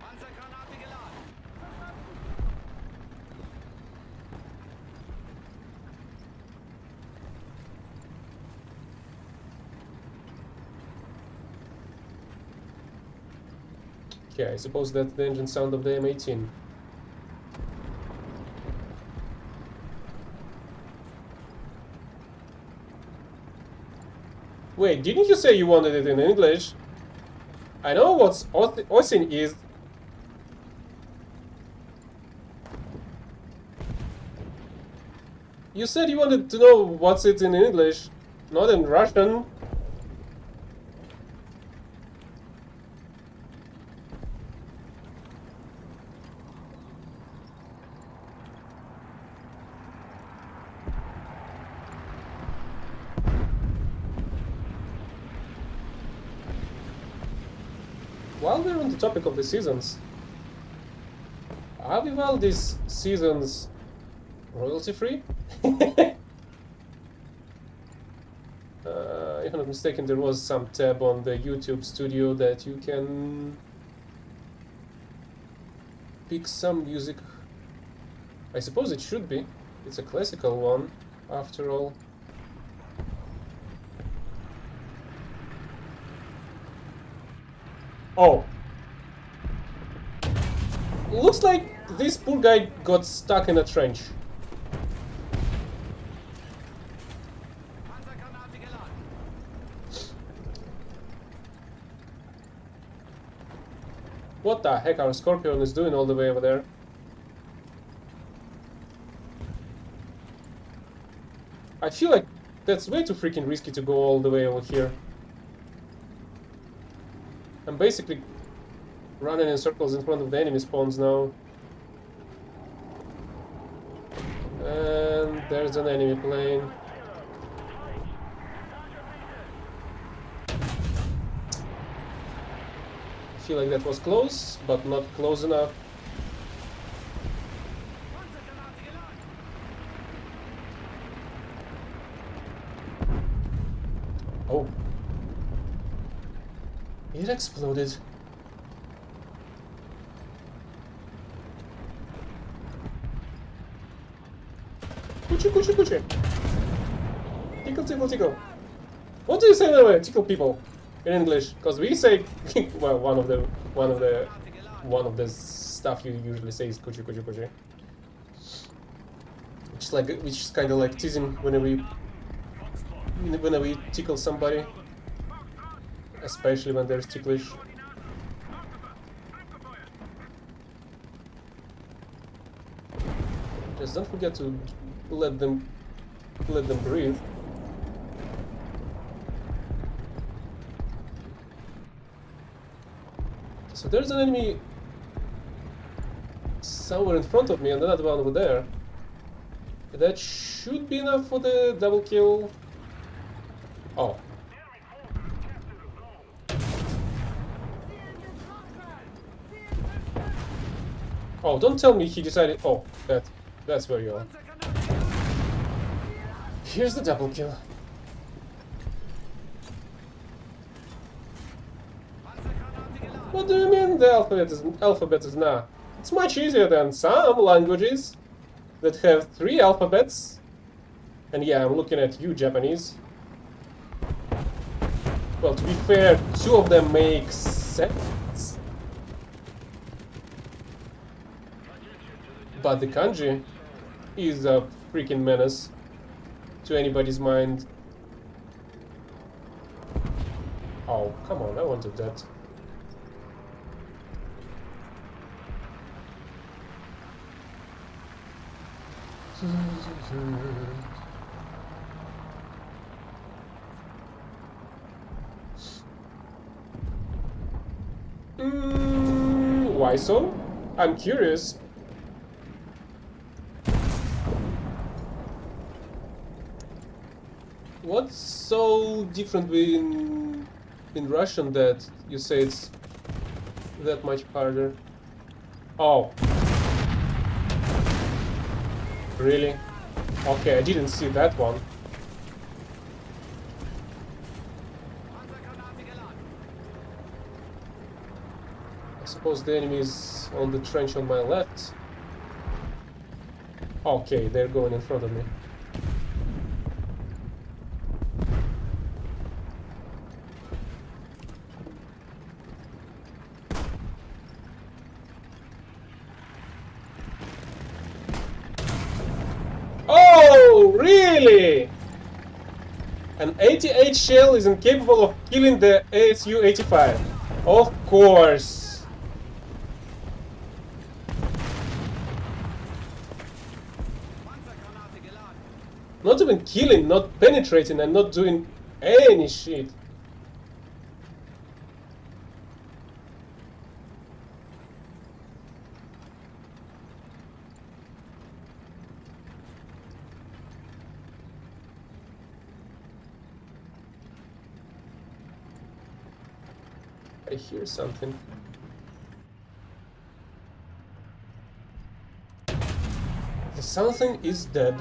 Panzergranate geladen. Okay, I suppose that's the engine sound of the M18. Wait, didn't you say you wanted it in English? I know what Austin is. You said you wanted to know what's it in English, not in Russian. While we're on the topic of the seasons, are we all these seasons royalty free? If I'm not mistaken, there was some tab on the YouTube studio that you can pick some music. I suppose it should be. It's a classical one, after all. Oh. Looks like this poor guy got stuck in a trench. Panzergranate geladen. What the heck our Scorpion is doing all the way over there? I feel like that's way too freaking risky to go all the way over here. I'm basically running in circles in front of the enemy spawns now. And there's an enemy plane. I feel like that was close, but not close enough. Panzergranate geladen. Oh. It exploded. Coochie, coochie, coochie. Tickle, tickle, tickle. What do you say anyway? Tickle people in English, because we say well, one of the stuff you usually say is coochie, coochie, coochie. Which is kind of like teasing whenever we tickle somebody, especially when they're ticklish. Just don't forget to let them breathe. So there's an enemy somewhere in front of me and another one over there. That should be enough for the double kill. Oh. Oh, don't tell me he decided... Oh, that's where you are. Here's the double kill. What do you mean the alphabet is not? It's much easier than some languages that have 3 alphabets. And yeah, I'm looking at you, Japanese. Well, to be fair, 2 of them make sense. But the kanji is a freaking menace to anybody's mind. Oh, come on, I wanted that. Why so? I'm curious. What's so different in Russian that you say it's that much harder? Oh. Really? Okay, I didn't see that one. I suppose the enemy is on the trench on my left. Okay, they're going in front of me. Oh, really? An 88 shell is incapable of killing the ASU-85. Of course. Not even killing, not penetrating, and not doing any shit. I hear something. The something is dead.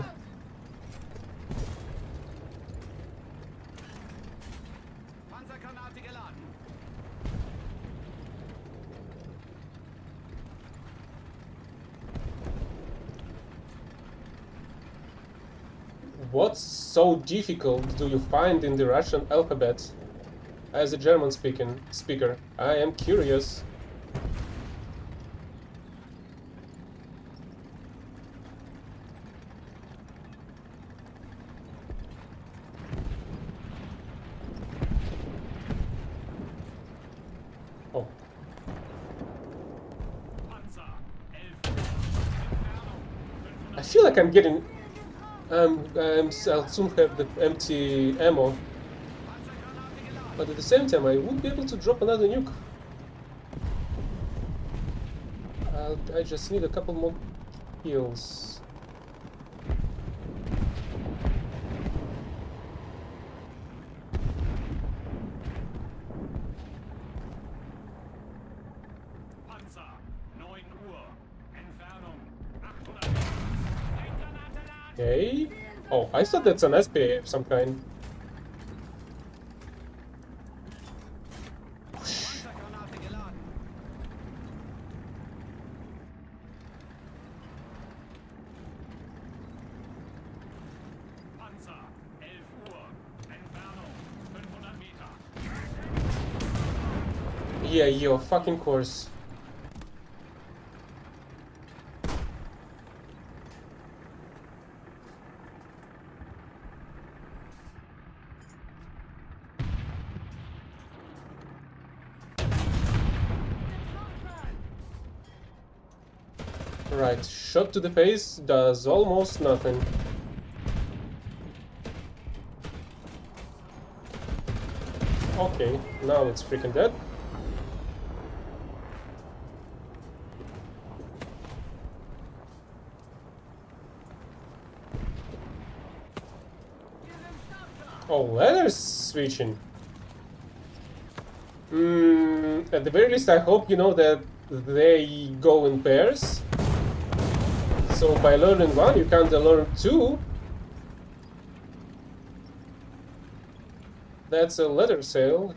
What's so difficult do you find in the Russian alphabet? As a German speaker, I am curious. Oh. I feel like I'm getting... I'll soon have the empty ammo. But at the same time, I would be able to drop another nuke. I just need a couple more kills. Okay. Oh, I thought that's an SPA of some kind. Yeah, yo, fucking course. Right, shot to the face does almost nothing. Okay, now it's freaking dead. Oh, ladder's switching. At the very least, I hope you know that they go in pairs. So by learning one, you can't learn two. That's a leather sail.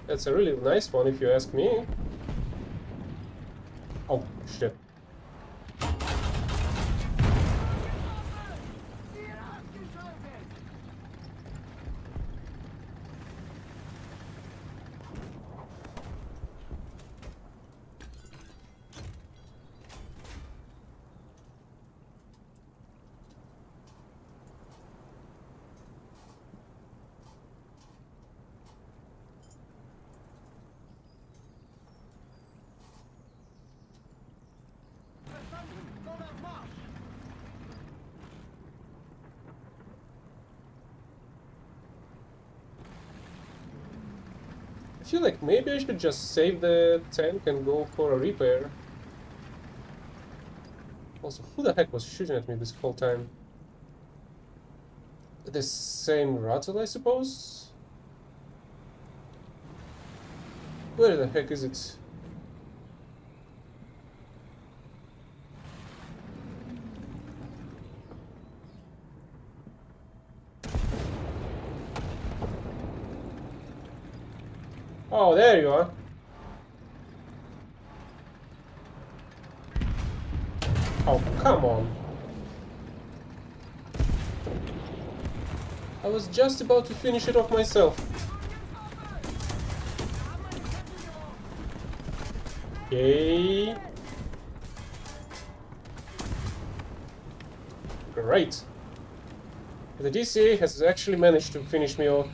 That's a really nice one, if you ask me. Oh, shit. I feel like maybe I should just save the tank and go for a repair. Also, who the heck was shooting at me this whole time? The same rattle, I suppose? Where the heck is it? Oh, there you are. Oh, come on. I was just about to finish it off myself. Okay. Great. The DCA has actually managed to finish me off.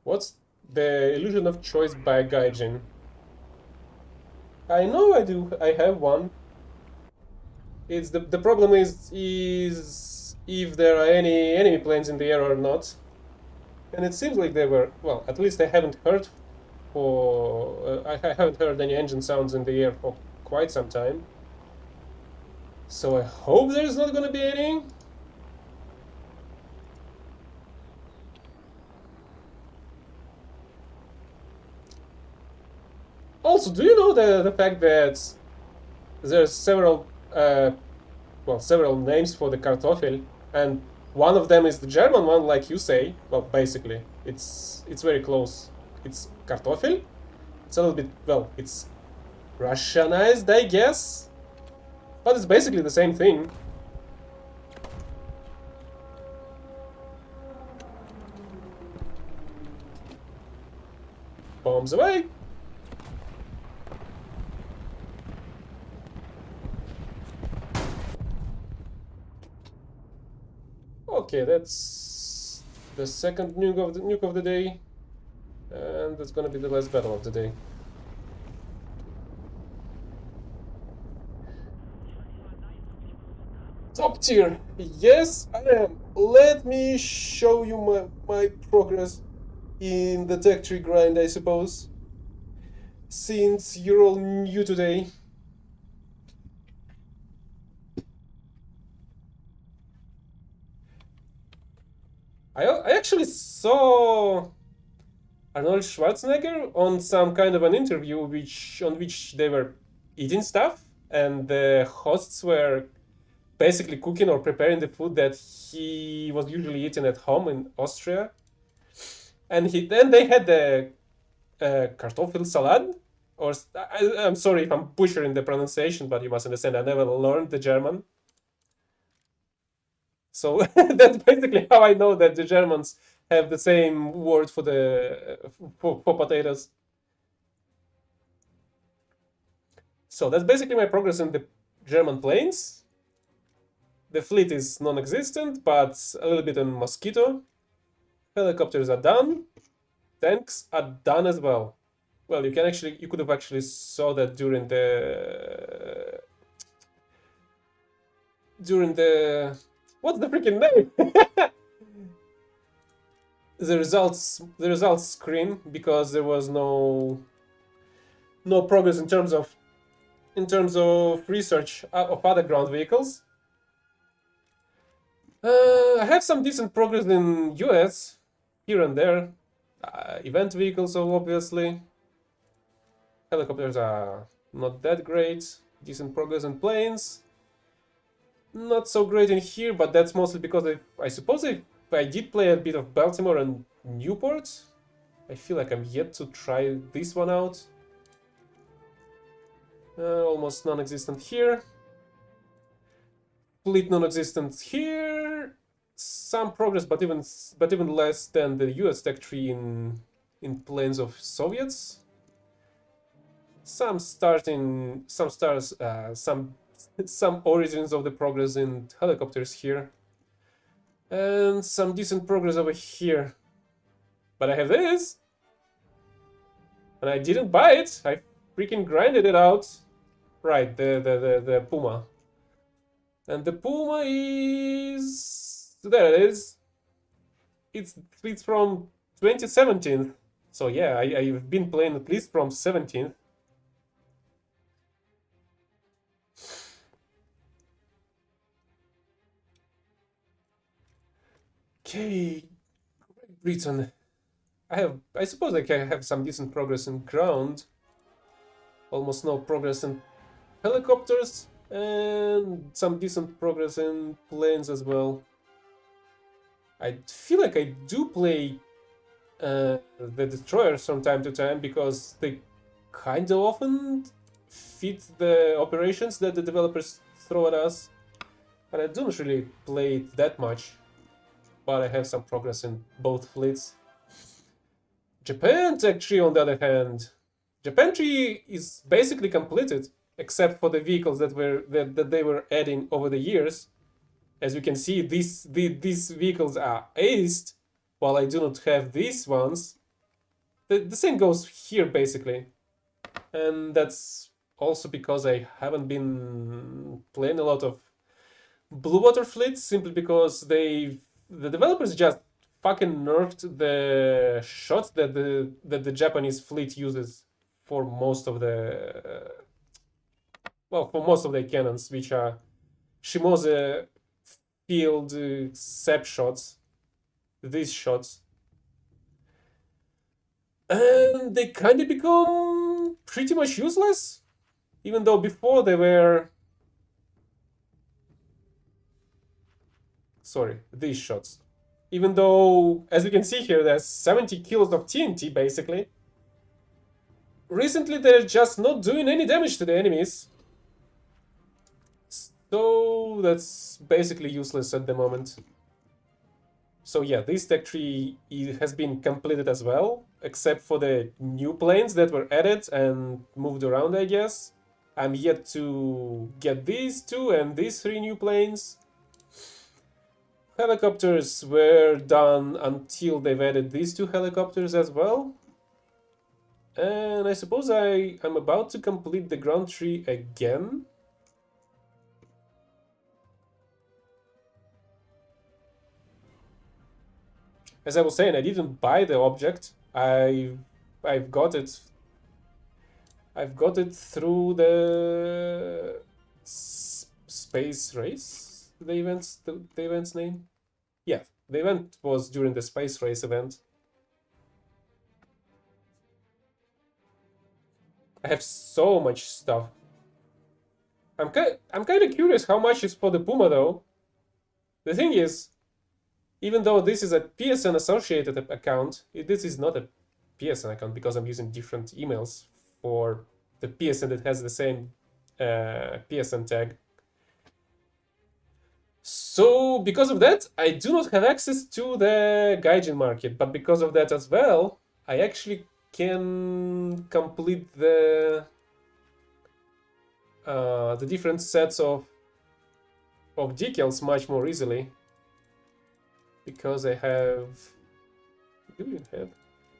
What's the illusion of choice by Gaijin? I know I do. I have one. It's the problem is if there are any enemy planes in the air or not. And it seems like they were, well, at least I haven't heard I haven't heard any engine sounds in the air for quite some time. So I hope there's not gonna be any. Also, do you know the fact that there's several several names for the Kartoffel, and one of them is the German one, like you say. Well, basically, it's very close. It's Kartoffel. It's a little bit, well, it's Russianized, I guess, but it's basically the same thing. Bombs away. Okay, that's the second nuke of the day, and that's gonna be the last battle of the day. Top tier, yes, I am. Let me show you my progress in the tech tree grind, I suppose. Since you're all new today. I actually saw Arnold Schwarzenegger on some kind of an interview on which they were eating stuff, and the hosts were basically cooking or preparing the food that he was usually eating at home in Austria. And then they had the Kartoffel salad, or I'm sorry if I'm butchering the pronunciation, but you must understand I never learned the German. So that's basically how I know that the Germans have the same word for the for potatoes. So that's basically my progress in the German planes. The fleet is non-existent, but a little bit on Mosquito. Helicopters are done. Tanks are done as well. Well, you could have actually saw that during the what's the freaking name? the results screen, because there was no progress in terms of research of other ground vehicles. I have some decent progress in US here and there. Event vehicles, obviously. Helicopters are not that great. Decent progress in planes. Not so great in here, but that's mostly because I suppose I did play a bit of Baltimore and Newport. I feel like I'm yet to try this one out. Almost non-existent here. Fleet non-existent here. Some progress, but even less than the US tech tree in planes of Soviets. Some some origins of the progress in helicopters here, and some decent progress over here. But I have this, and I didn't buy it. I freaking grinded it out. Right, the Puma, and the Puma is there. It is. It's from 2017. So yeah, I've been playing at least from 17th. Okay, Britain. I suppose I can have some decent progress in ground. Almost no progress in helicopters, and some decent progress in planes as well. I feel like I do play the destroyers from time to time because they kind of often fit the operations that the developers throw at us, but I don't really play it that much. But I have some progress in both fleets. Japan Tech Tree, on the other hand, Japan Tree is basically completed, except for the vehicles that they were adding over the years. As you can see, these vehicles are aced, while I do not have these ones. The same goes here basically, and that's also because I haven't been playing a lot of blue water fleets, simply because the developers just fucking nerfed the shots that the Japanese fleet uses for most of the for most of their cannons, which are Shimose field SEP shots, these shots, and they kind of become pretty much useless, even though before they were. Sorry, these shots. Even though, as you can see here, there's 70 kills of TNT, basically. Recently, they're just not doing any damage to the enemies. So, that's basically useless at the moment. So yeah, this tech tree has been completed as well, except for the new planes that were added and moved around, I guess. I'm yet to get these two and these 3 new planes. Helicopters were done until they've added these 2 helicopters as well. And I suppose I'm about to complete the ground tree again. As I was saying, I didn't buy the object. I've got it. I've got it through the space race. The event's name. Yeah, the event was during the space race event. I have so much stuff. I'm kind of curious how much is for the Puma though. The thing is, even though this is a PSN associated account, this is not a PSN account because I'm using different emails for the PSN that has the same PSN tag. So because of that, I do not have access to the Gaijin market, but because of that as well, I actually can complete the different sets of decals much more easily. Because I have... Do you have?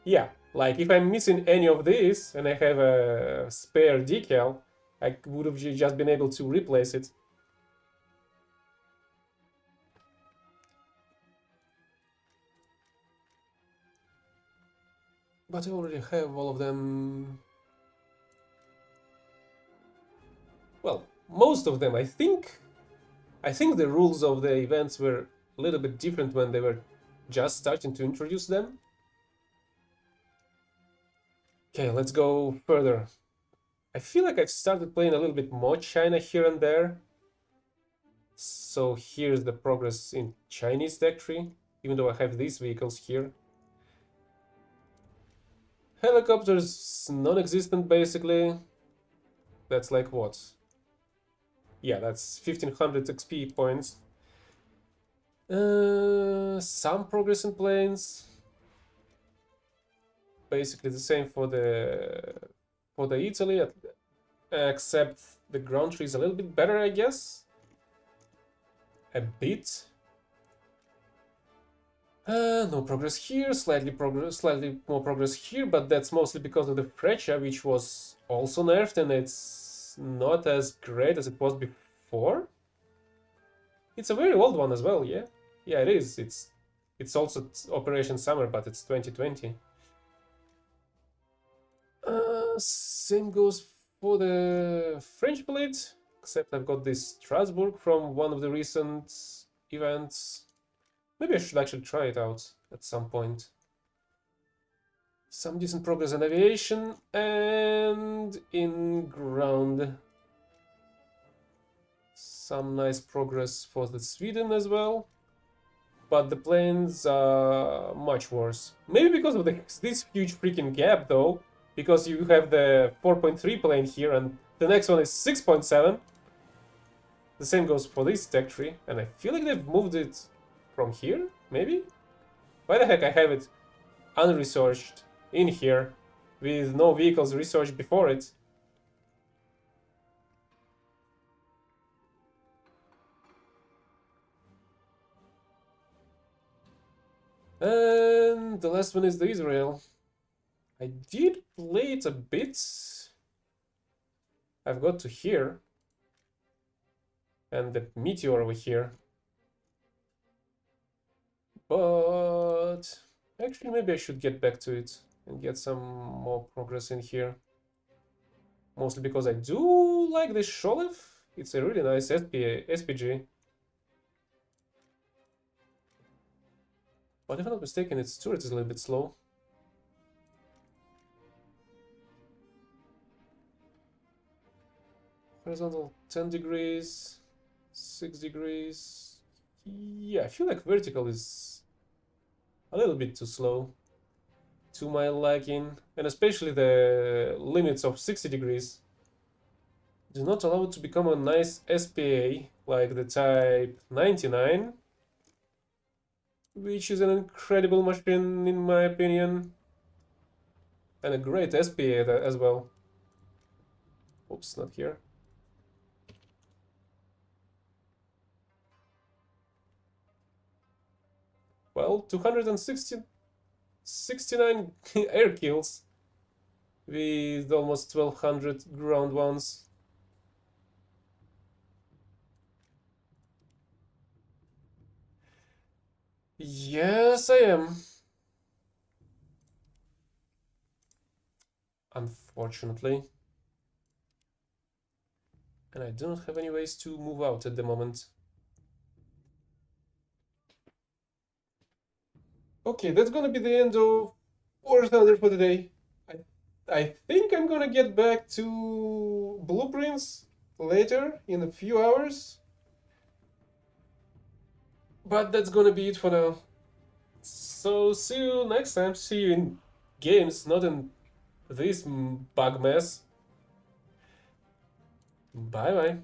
Yeah, like if I'm missing any of these and I have a spare decal, I would have just been able to replace it. But I already have all of them. Well, most of them, I think. I think the rules of the events were a little bit different when they were just starting to introduce them. Okay, let's go further. I feel like I've started playing a little bit more China here and there. So here's the progress in Chinese tech tree, even though I have these vehicles here. Helicopters non-existent basically. That's like what? Yeah, that's 1500 XP points. Some progress in planes. Basically the same for the Italy, except the ground tree is a little bit better, I guess. A bit. No progress here, slightly more progress here, but that's mostly because of the Freccia, which was also nerfed, and it's not as great as it was before. It's a very old one as well, yeah? Yeah, it is. It's also Operation Summer, but it's 2020. Same goes for the French fleet, except I've got this Strasbourg from one of the recent events. Maybe I should actually try it out at some point. Some decent progress in aviation and in ground. Some nice progress for the Sweden as well. But the planes are much worse. Maybe because of this huge freaking gap though. Because you have the 4.3 plane here and the next one is 6.7. The same goes for this tech tree. And I feel like they've moved it from here, maybe? Why the heck I have it unresearched in here with no vehicles researched before it? And the last one is the Israel. I did play it a bit. I've got to here. And the meteor over here. But actually maybe I should get back to it and get some more progress in here. Mostly because I do like this Sholev. It's a really nice SPG. But if I'm not mistaken, its turret is a little bit slow. Horizontal 10 degrees, 6 degrees. Yeah, I feel like vertical is a little bit too slow to my liking, and especially the limits of 60 degrees do not allow it to become a nice SPA like the Type 99, which is an incredible machine in my opinion, and a great SPA as well. Oops, not here. Well, 269 air kills with almost 1200 ground ones. Yes, I am. Unfortunately. And I do not have any ways to move out at the moment. Okay, that's gonna be the end of War Thunder for today. I think I'm gonna get back to blueprints later in a few hours. But that's gonna be it for now. So see you next time. See you in games, not in this bug mess. Bye bye.